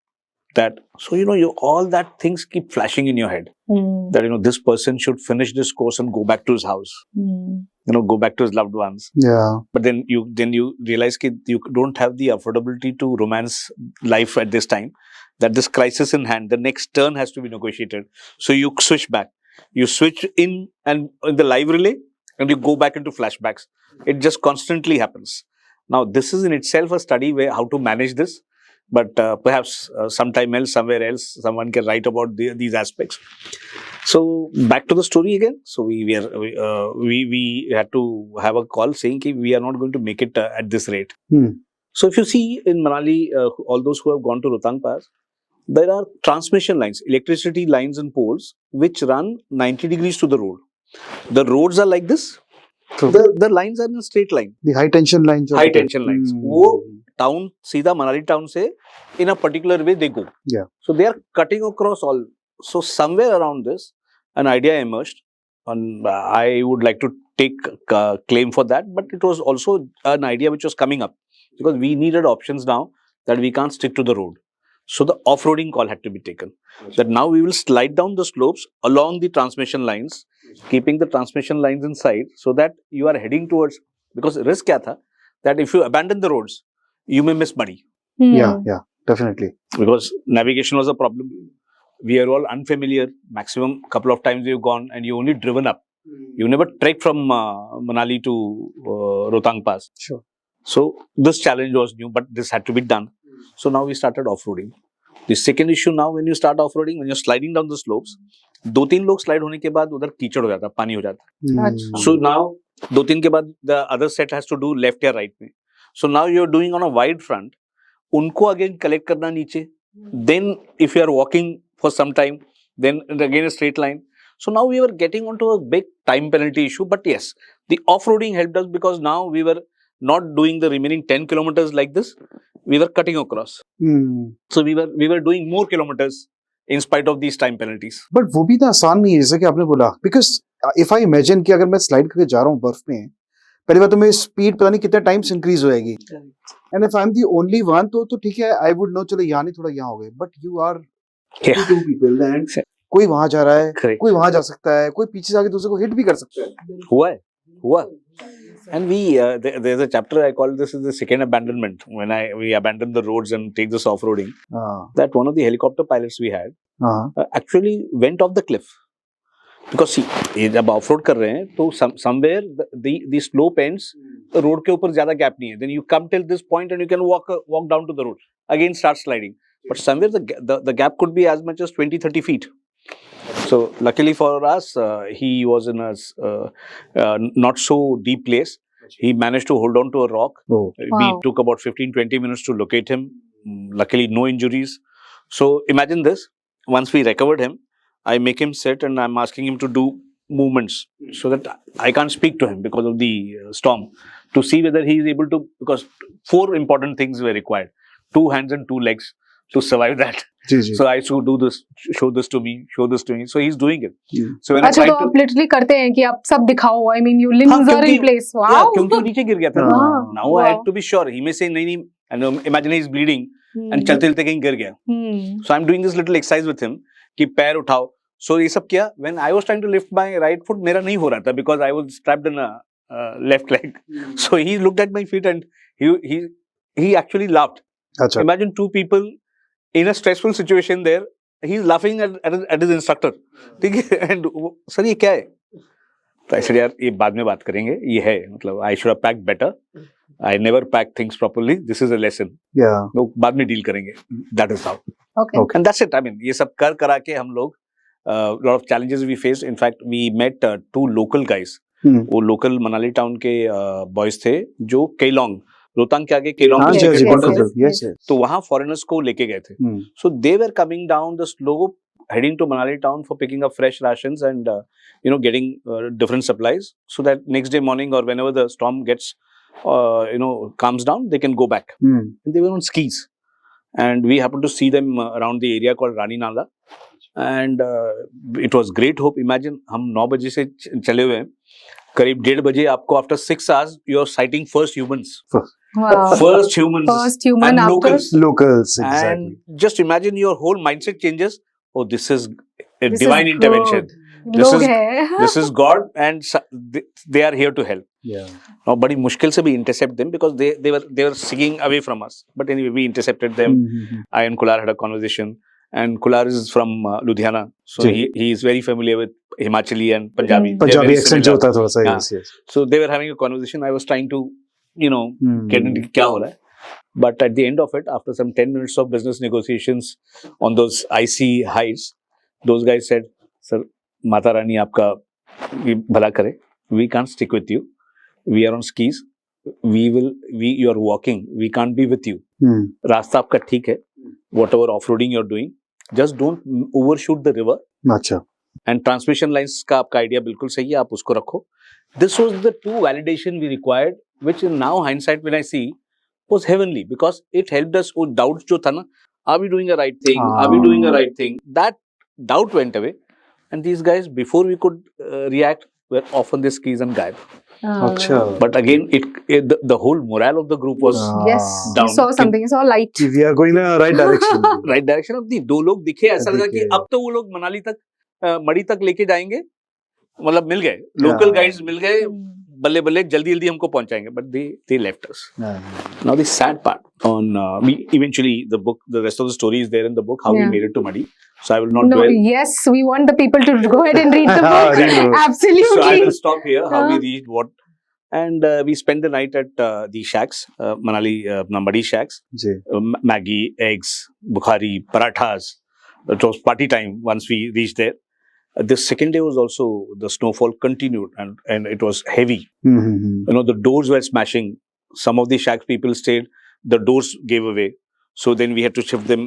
So all that things keep flashing in your head. That this person should finish this course and go back to his house. Go back to his loved ones.
Yeah.
But then you realize that you don't have the affordability to romance life at this time. That this crisis in hand, the next turn has to be negotiated. So you switch back. You switch in the live relay, and you go back into flashbacks. It just constantly happens. Now, this is in itself a study where how to manage this. But perhaps sometime else, somewhere else, someone can write about these aspects. So back to the story again. So we had to have a call saying that we are not going to make it at this rate. So if you see in Manali, all those who have gone to Rohtang Pass, there are transmission lines, electricity lines and poles which run 90 degrees to the road. The roads are like this.
So
The lines are in a straight line.
the high tension lines.
High tension lines. वो town, सीधा Manali town से in a particular way they go.
Yeah.
So they are cutting across all. So somewhere around this, an idea emerged, and I would like to take claim for that. But it was also an idea which was coming up because we needed options now that we can't stick to the road. So the off-roading call had to be taken. That now we will slide down the slopes along the transmission lines, keeping the transmission lines inside, so that you are heading towards. Because risk क्या था? That if you abandon the roads, you may miss money.
Yeah, definitely.
Because navigation was a problem. We are all unfamiliar. Maximum couple of times we've gone and you only driven up. You never trekked from Manali to Rohtang Pass.
Sure.
So this challenge was new, but this had to be done. So now we started off-roading. The second issue now, when you start off-roading, when you're sliding down the slopes, 2-3 लोग slide होने के बाद उधर कीचड़ हो जाता, पानी हो जाता. So now 2-3 के बाद the other set has to do left या right में. So now you're doing on a wide front. उनको again collect करना नीचे. Then if you are walking for some time, then again a straight line. So now we were getting onto a big time penalty issue. But yes, the off-roading helped us because now we were not doing the remaining 10 kilometers like this. We were cutting across. So we were doing more kilometers in spite of these time penalties.
But वो भी तो आसान नहीं है जैसा कि आपने बोला. Because if I imagine कि अगर मैं slide करके जा रहा हूँ बर्फ में, पहली बात तो मेरी स्पीड पता नहीं कितने टाइम्स इंक्रीज होएगी. And if I'm the only one, तो ठीक है, I would know चलो यहाँ नहीं थोड़ा यहाँ हो गए. But you are two people and कोई वहाँ जा रहा है, कोई वहाँ जा सकता है, कोई पीछे जाके दूसरे को हिट भी कर सकता है.
हुआ. And there's a chapter I call this is the second abandonment. When we abandon the roads and take this off-roading, that one of the helicopter pilots we had actually went off the cliff. Because see, जब off-road कर रहे हैं, तो somewhere the slope ends, the road के ऊपर ज़्यादा gap नहीं है. Then you come till this point and you can walk down to the road. Again start sliding. But somewhere the gap could be as much as 20-30 feet. So luckily for us, he was in a not so deep place. He managed to hold on to a rock. We took about 15-20 minutes to locate him. Luckily, no injuries. So imagine this. Once we recovered him, I make him sit and I'm asking him to do movements so that I can't speak to him because of the storm. To see whether he is able to, because 4 important things were required. 2 hands and 2 legs to survive that. So I should do this, show this to me. So he's doing it. So when
अच्छा, तो आप literally करते हैं कि आप सब दिखाओ. I mean, your limbs are in place. Wow.
Yeah, क्योंकि वो नीचे गिर गया था. Now I had to be sure. He may say नहीं, and imagine he's bleeding and चलते कहीं गिर गया. So I'm doing this little exercise with him कि पैर उठाओ. So ये सब किया. When I was trying to lift my right foot, मेरा नहीं हो रहा था because I was strapped in a left leg. So he looked at my feet and he actually laughed.
अच्छा.
Imagine 2 people in a stressful situation there, he's laughing at his instructor. ठीक है? And sir ये क्या है? तो I said यार ये बाद में बात करेंगे. ये है मतलब I should have packed better. I never packed things properly. This is a lesson.
Yeah.
तो बाद में deal करेंगे. That is how.
Okay.
And that's it. I mean ये सब करा के हम लोग lot of challenges we faced. In fact, we met 2 local guys. वो local Manali town के boys थे जो Keylong रोहतांग के आगे केलोंग
yes.
तो वहाँ फॉरेनर्स को लेके गए थे. So they were coming down the slope heading to Manali town for picking up fresh rations and getting different supplies, so that next day morning or whenever the storm gets calms down, they can go back. And they were on skis, and we happened to see them around the area called Rani Nala, and it was great hope. Imagine हम 9 बजे से चले हुए हैं, करीब 1:30 बजे आपको after 6 hours you are sighting first humans.
Wow.
First humans.
First human
and
after
locals.
Locals, exactly.
And just imagine your whole mindset changes. Oh, this is a
This
divine
is
intervention.
good.
This
लोग
is-
हैं.
This is God, and they are here to help.
Yeah.
Now, बड़ी मुश्किल से भी intercept them because they were singing away from us. But anyway, we intercepted them. I and Kular had a conversation, and Kular is from Ludhiana, so
जी.
he is very familiar with Himachali and Punjabi. They are
Punjabi
very
accent जो
similar.
होता है थोड़ा सा,
Yeah.
yes, yes.
So they were having a conversation. I was trying to, get into क्या हो रहा है. But at the end of it, after some 10 minutes of business negotiations on those icy heights, those guys said, "Sir, Mata Rani आपका भला करे. We can't stick with you. We are on skis. You are walking. We can't be with you. रास्ता आपका ठीक है. Whatever off-roading you're doing, just don't overshoot the river.
अच्छा.
And transmission lines का आपका idea बिल्कुल सही है. आप उसको रखो. This was the true validation we required, which in now hindsight when I see was heavenly, because it helped us. वो doubt जो था ना, are we doing the right thing? Are we doing the right thing? That doubt went away, and these guys, before we could react, were off on their skis and gayab.
अच्छा.
But again, the whole morale of the group was
Yes,
down.
you saw something. You saw light.
We are going in the right direction.
right direction of the 2 लोग दिखे. ऐसा लगा कि
दिखे.
अब तो वो लोग मनाली तक मड़ी तक लेके जाएंगे. मतलब मिल गए. Local guides मिल गए. बल्ले बल्ले जल्दी जल्दी हमको पहुंचाएंगे. But they left us. Now the sad part on we eventually the rest of the story is there in the book, how we
Yeah.
made it to Madi. So I will not
No,
dwell.
yes, we want the people to go ahead and read the book.
Read the book.
Absolutely.
So I will stop here. How we
Huh.
reached what, and we spent the night at the shacks, Manali Madi shacks.
Ji.
Maggie, eggs, bukhari, parathas. It was party time once we reached there. The second day was also, the snowfall continued and it was heavy. The doors were smashing. Some of the shacks people stayed, the doors gave away. So then we had to shift them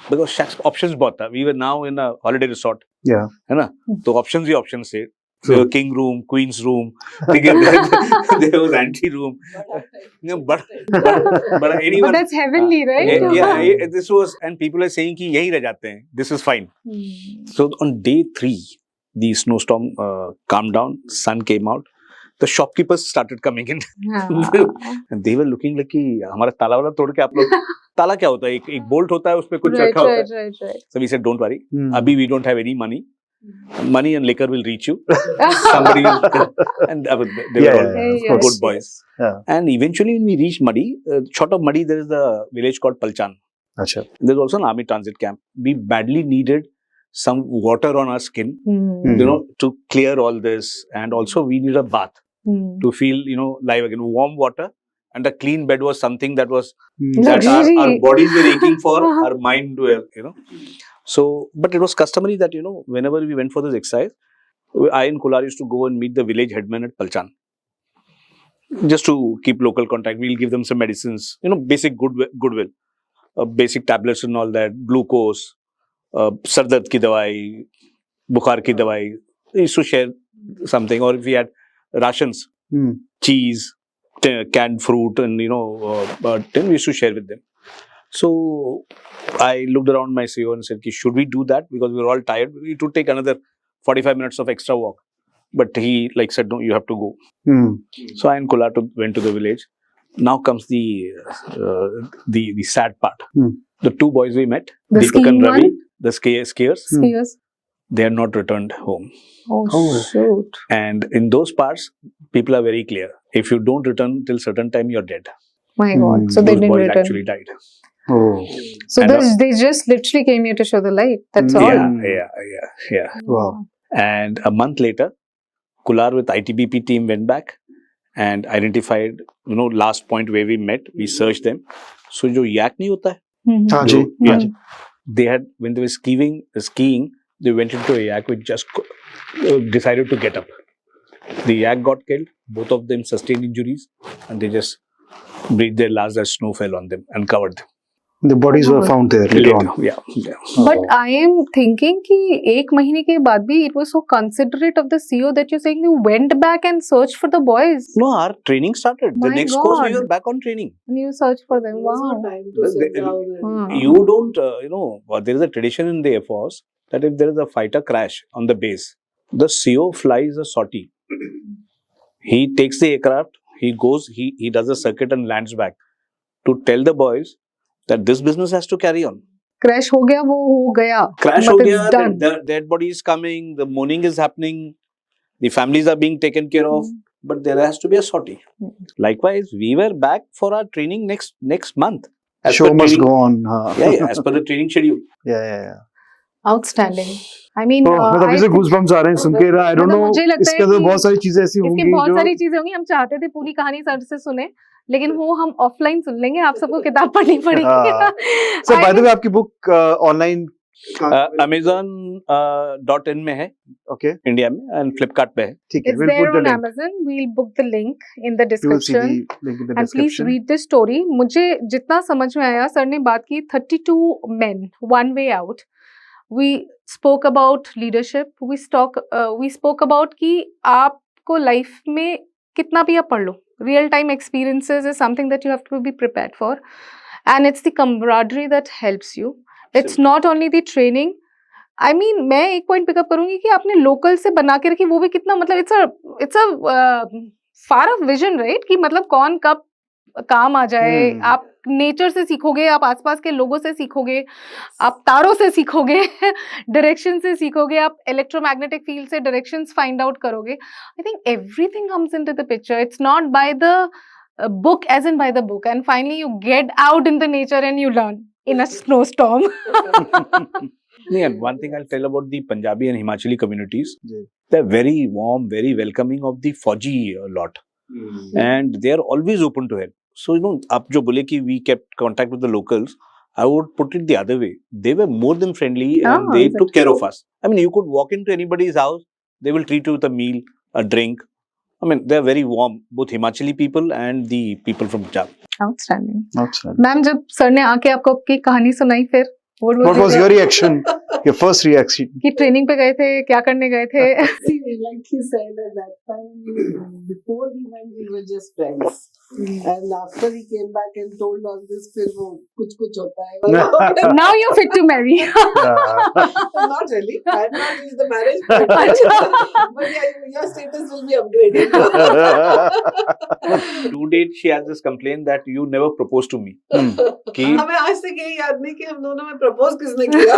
because shacks options बहुत था. We were now in a holiday resort.
Yeah.
है ना? तो options ही options थे. There was king room, queen's room. There was auntie room. But anyone.
But that's heavenly, right?
Yeah, this was, and people are saying कि यहीं रह जाते हैं. This is fine. So on day 3, the snowstorm calmed down. Sun came out. The shopkeepers started coming in. And they were looking like कि हमारा ताला वाला तोड़ के आप लोग. ताला क्या होता है? एक बोल्ट होता है, उसपे कुछ रखा होता है.
Right.
So we said, don't worry. Abhi we don't have any money. Money and liquor will reach you. Somebody will, and they were all
Yes.
good boys.
Yeah.
And eventually when we reached Madi, short of Madi, there is the village called Palchan.
अच्छा.
There's also an army transit camp. We badly needed some water on our skin, to clear all this, and also we need a bath to feel, live again. Warm water and a clean bed was something that was that
Luxury.
our bodies were aching for, our mind were, So, but it was customary that, whenever we went for this exercise, I and Kular used to go and meet the village headman at Palchan. Just to keep local contact, we'll give them some medicines, basic goodwill, basic tablets and all that, glucose, sar dard ki dawai, bukhar ki dawai. We used to share something, or if we had rations, cheese, canned fruit, and then we used to share with them. So I looked around my CEO and said, should we do that? Because we were all tired. We would take another 45 minutes of extra walk. But he said, no, you have to go. So I and Kular went to the village. Now comes the sad part. The 2 boys we met,
The
Deepak and
skiing
Ravi,
one?
the skiers,
Skiers.
they had not returned home.
Oh, shoot.
And in those parts, people are very clear. If you don't return till certain time, you're dead.
My God. So they
Those
didn't
boys
return.
actually died.
Oh.
So
And,
they just literally came here to show the light. That's all.
Yeah.
Wow.
And a month later, Kular with ITBP team went back and identified, last point where we met. We searched them. So, जो yak नहीं होता है,
Mhm.
हाँ जी.
Yeah. They had, when they were skiing, they went into a yak which just decided to get up. The yak got killed. Both of them sustained injuries, and they just breathed their last as snow fell on them and covered them.
The bodies were found there later on.
Yeah.
But I am thinking कि एक महीने के बाद भी it was so considerate of the CEO that you're saying you went back and searched for the boys.
No, our training started. The
My
next course we
God.
were back on training.
And you searched for them.
There's no
Wow.
time to sit
The-
down and
Hmm.
You don't, there is a tradition in the Air Force that if there is a fighter crash on the base, the CO flies a sortie. He takes the aircraft, he goes, he does a circuit and lands back to tell the boys that this business has to carry on.
Crash हो गया वो हो गया.
Crash
But
ho
it's
gaya,
done.
the dead body is coming, the mourning is happening, the families are being taken care of, but there has to be a sortie. Likewise, we were back for our training next month. As
Show
per
must
training-
go on.
Yeah, as per the training schedule.
Yeah.
Outstanding. I mean,
मतलब
I
इसे
think-
goosebumps आ रहे हैं सुन के ना. I don't
मतलब
know.
मुझे लगता
इसके
है
अंदर
कि
बहुत सारी चीजें ऐसी
इसके
होंगी
बहुत
जो
सारी चीजें होंगी. हम चाहते थे पूरी कहानी सर से सुने, लेकिन वो हम ऑफलाइन सुन लेंगे. आप सबको किताब पढ़नी पड़ेगी.
हाँ. So by the way, आपकी book online
Amazon.in में है,
okay,
इंडिया में, एंड फ्लिपकार्ट पे है.
ठीक है.
It's
We'll
there
put the
on
link.
Amazon. We'll book the link in the
You will see
description.
the link in the
And please
description.
read the story. मुझे जितना समझ में आया, सर ने बात की 32 men, one way out. We spoke about leadership. We spoke about कि आपको life में कितना भी आप पढ़ लो. Real time experiences is something that you have to be prepared for. And it's the camaraderie that helps you. It's not only the training. I mean, मैं एक point pickup करूंगी कि आपने लोकल से बना के रखी, वो भी कितना, मतलब it's a far off vision, right? कि मतलब कौन कब काम आ जाए. आप नेचर से सीखोगे, आप आसपास के लोगों से सीखोगे, आप तारों से सीखोगे, डायरेक्शन से सीखोगे, आप इलेक्ट्रोमैग्नेटिक फील्ड से डायरेक्शंस फाइंड आउट करोगे. I think everything comes into the picture. It's not by the book as in by the book, and finally you get out in the nature and you learn in a snowstorm.
And one thing I'll tell about the Punjabi and Himachali communities,
जी.
they're very warm, very welcoming of the Fauji lot, and they are always open to help. So आप जो बोले कि we kept contact with the locals, I would put it the other way. They were more than friendly and they
is it
took care of us. I mean, you could walk into anybody's house, they will treat you with a meal, a drink. I mean, they're very warm, both Himachali people and the people from Punjab.
Outstanding.
Outstanding.
Ma'am, जब sir ने आके आपको आपकी कहानी सुनाई, फिर
What was your reaction? Your first reaction?
कि training पे गए थे, क्या करने गए थे?
See, like he said at that time, before we went, we were just friends. And after he came back and told all this, फिर वो कुछ होता है.
Now you're fit to marry.
Not really. I'm not in the marriage. But yeah, your status will be upgraded.
To date, she has this complaint that you never proposed to me. कि
हमें आज तक यही याद नहीं कि हम दोनों में प्रपोज किसने किया.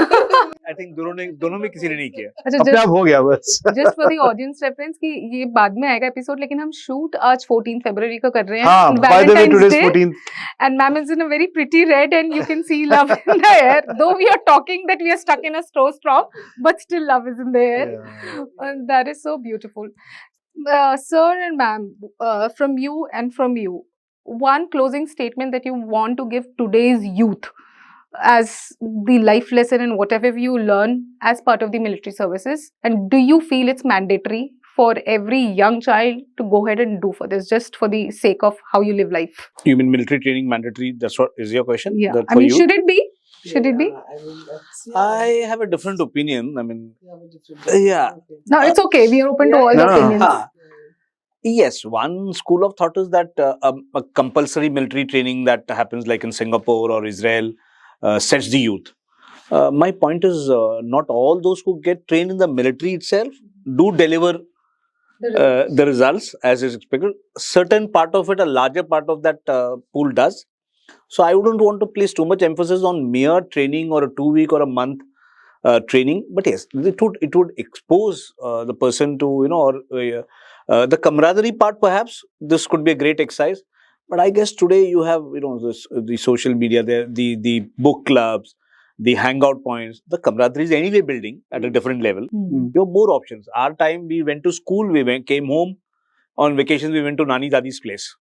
I think दोनों में किसी ने नहीं किया.
अच्छा,
अपने आप हो गया बस.
Just for the audience reference कि ये बाद में आएगा एपिसोड, लेकिन हम शूट आज 14 फरवरी को कर रहे हैं.
हाँ, by the way, today's 14th.
And ma'am is in a very pretty red and you can see love in the air. Though we are talking that we are stuck in a snowstorm, but still love is in the air.
Yeah.
And that is so beautiful. Sir and ma'am, from you and from you, one closing statement that you want to give today's youth as the life lesson and whatever you learn as part of the military services, and do you feel it's mandatory for every young child to go ahead and do for this, just for the sake of how you live life?
You mean military training mandatory? That's what is your question?
Yeah,
That
I
for
mean,
you?
should it be? Should it be?
I mean, that's,
I have a different opinion. I mean,
you have a different
Yeah.
Okay.
No, it's okay. We are open to all the
Yeah.
opinions.
Ah. Yes, one school of thought is that a compulsory military training that happens like in Singapore or Israel sets the youth. My point is not all those who get trained in the military itself do deliver the results as is expected. Certain part of it, a larger part of that pool does. So I wouldn't want to place too much emphasis on mere training or a 2 week or a month training. But yes, it would expose the person to, or the camaraderie part. Perhaps this could be a great exercise. But I guess today you have, the social media there, the book clubs, the hangout points. The camaraderie is anyway building at a different level.
Hmm.
You have more options. Our time, we went to school, came home. On vacations, we went to Nani Dadi's place.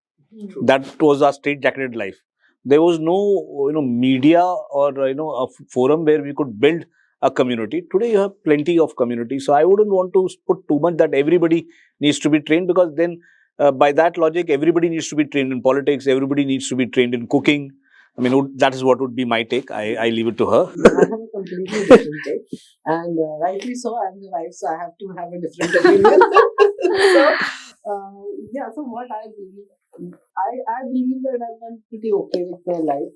That was our straight-jacketed life. There was no, media or, a forum where we could build a community. Today, you have plenty of community. So, I wouldn't want to put too much that everybody needs to be trained, because then by that logic, everybody needs to be trained in politics. Everybody needs to be trained in cooking. I mean, that is what would be my take. I leave it to her.
I have a completely different take, and rightly so. I'm the wife, so I have to have a different opinion. So, yeah. So what I believe, I believe that I'm pretty okay with my life,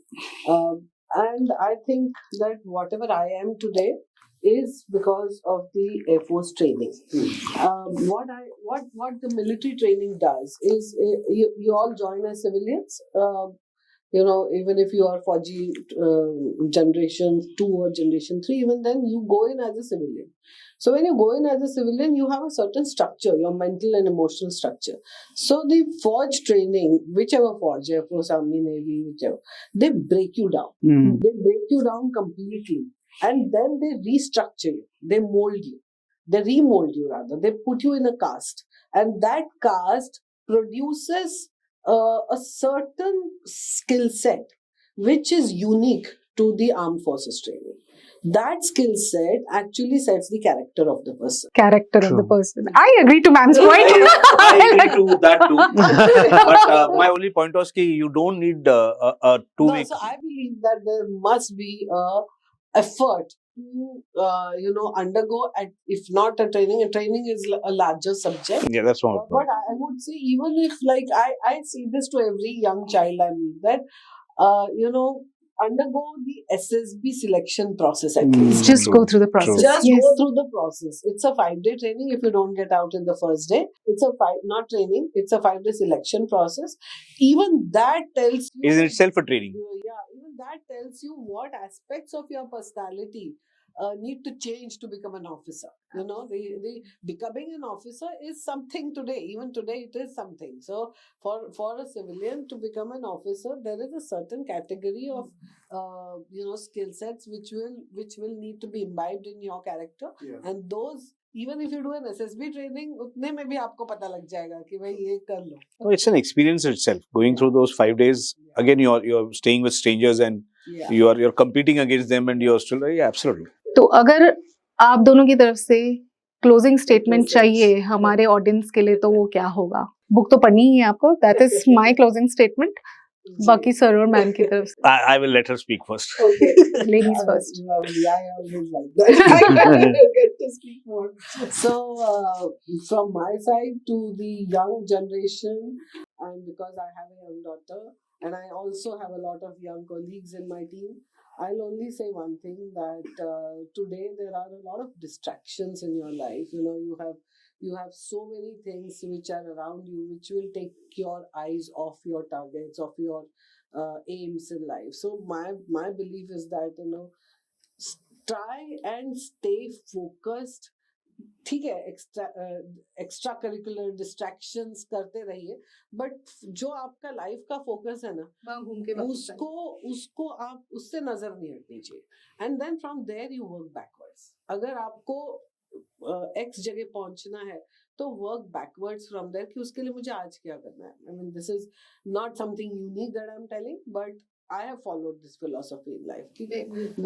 and I think that whatever I am today is because of the Air Force training. What the military training does is you all join as civilians. You know, even if you are Fauji generation 2 or generation 3, even then you go in as a civilian. So when you go in as a civilian, you have a certain structure, your mental and emotional structure. So the Forge training, whichever Forge, Air Force, Army, Navy, whichever, they break you down.
Mm.
They break you down completely. And then they restructure you. They mold you. They remold you rather. They put you in a caste. And that caste produces a certain skill set which is unique to the armed forces training. That skill set actually sets the character of the person.
Character of the
True.
person. I agree to man's point.
I agree to that too. But my only point was that you don't need a 2
No,
week.
so I believe that there must be a effort to undergo if not a training is a larger subject.
Yeah, that's one.
But I would say, even if I see this to every young child I meet, that undergo the SSB selection process at least.
Just
True.
go through the process.
Just
Yes.
go through the process. It's a 5-day training. If you don't get out in the first day, it's not training. It's a 5-day selection process. Even that tells you.
Is in itself a training.
Yeah, even that tells you what aspects of your personality need to change to become an officer. You know, the becoming an officer is something today. Even today, it is something. So for a civilian to become an officer, there is a certain category of skill sets which will need to be imbibed in your character.
Yeah.
And those, even if you do an SSB training, उतने में भी आपको पता लग जाएगा कि भाई ये कर लो.
Oh, it's an experience itself. Going through those 5 days, again, you're staying with strangers and
Yeah.
you're competing against them, and you're still, yeah, absolutely.
तो अगर आप दोनों की तरफ से क्लोजिंग स्टेटमेंट
Message.
चाहिए हमारे ऑडियंस के लिए, तो वो क्या होगा? बुक तो पढ़नी ही है आपको. That is my closing statement. बाकी सर और मैम की तरफ से.
I will let her speak first.
Okay.
Ladies first.
Lovely. I always like that. I get to speak more. So, from my side to the young generation, and because I have a young daughter, and I also have a lot of young colleagues in my team, I'll only say one thing, that today there are a lot of distractions in your life. You know, you have so many things which are around you which will take your eyes off your targets, off your aims in life. So my belief is that, try and stay focused. ठीक है, extra curricular distractions करते रहिए, but जो आपका life का focus है ना, उसको आप उससे नजर नहीं हटनी चाहिए. And then from there you work backwards. अगर आपको एक्स जगह पहुंचना है तो वर्क बैकवर्ड्स फ्रॉम देयर कि उसके लिए मुझे आज क्या करना है. I mean, this is not something unique that I am telling, but I have followed this philosophy in life.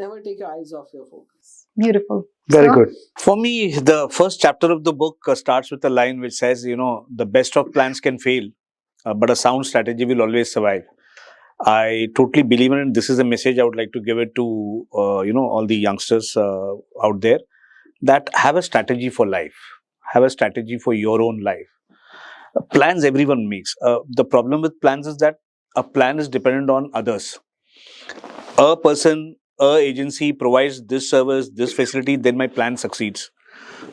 Never take your eyes off your focus.
Beautiful.
Very
Sir?
good.
For me, the first chapter of the book starts with a line which says, the best of plans can fail, but a sound strategy will always survive. I totally believe in it. This is a message I would like to give it to, all the youngsters out there, that have a strategy for life. Have a strategy for your own life. Plans everyone makes. The problem with plans is that a plan is dependent on others. A person, a agency provides this service, this facility, then my plan succeeds.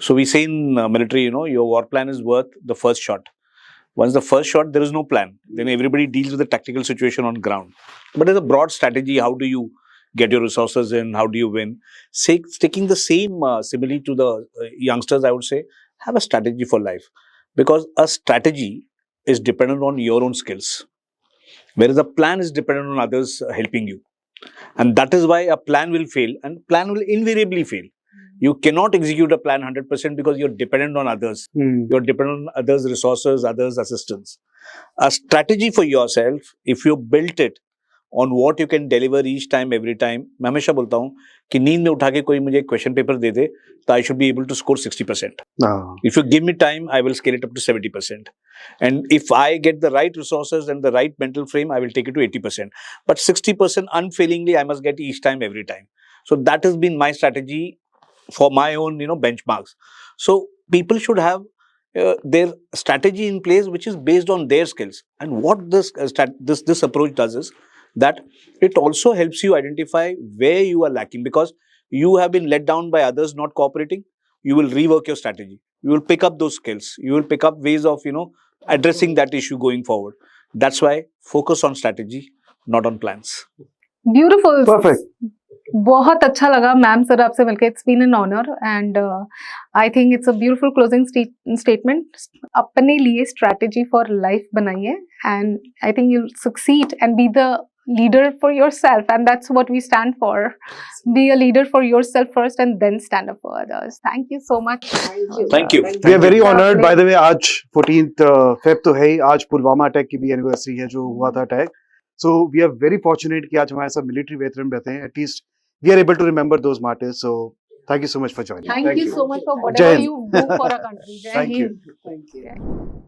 So we say in military, your war plan is worth the first shot. Once the first shot, there is no plan. Then everybody deals with the tactical situation on ground. But there's a broad strategy. How do you get your resources in? How do you win? Sticking the same simile to the youngsters, I would say, have a strategy for life. Because a strategy is dependent on your own skills. Whereas a plan is dependent on others helping you. And that is why a plan will fail, and plan will invariably fail. You cannot execute a plan 100% because you're dependent on others. You're dependent on others' resources, others' assistance. A strategy for yourself, if you built it on what you can deliver each time, every time. मैं हमेशा बोलता हूँ कि नींद में उठा के कोई मुझे क्वेश्चन पेपर दे दे तो I should be able to score 60%. If you give me time, I will scale it up to 70%. And if I get the right resources and the right mental frame, I will take it to 80%. But 60% unfailingly, I must get each time, every time. So that has been my strategy for my own, benchmarks. So people should have their strategy in place, which is based on their skills. And what this approach does is that it also helps you identify where you are lacking, because you have been let down by others not cooperating. You will rework your strategy. You will pick up those skills. You will pick up ways of addressing that issue going forward. That's why focus on strategy, not on plans.
Beautiful,
Perfect.
बहुत अच्छा लगा ma'am sir आपसे मिलकर. It's been an honour and I think it's a beautiful closing statement. अपने लिए strategy for life बनाइए and I think you succeed and be the leader for yourself, and that's what we stand for. Be a leader for yourself first and then stand up for others. Thank you so much.
Thank you.
We are very honored. By the way, आज 14th Feb तो है ही. आज Pulwama attack की भी anniversary है जो हुआ था attack. So we are very fortunate कि आज हमारे साथ मिलिट्री वेटरन रहते हैं. At least we are able to remember those martyrs. So thank you so much for joining.
Thank you so much for
Jai
whatever
Hind.
you do for our country. Jai
Thank you.
Hind.
Thank you.
Jai Hind.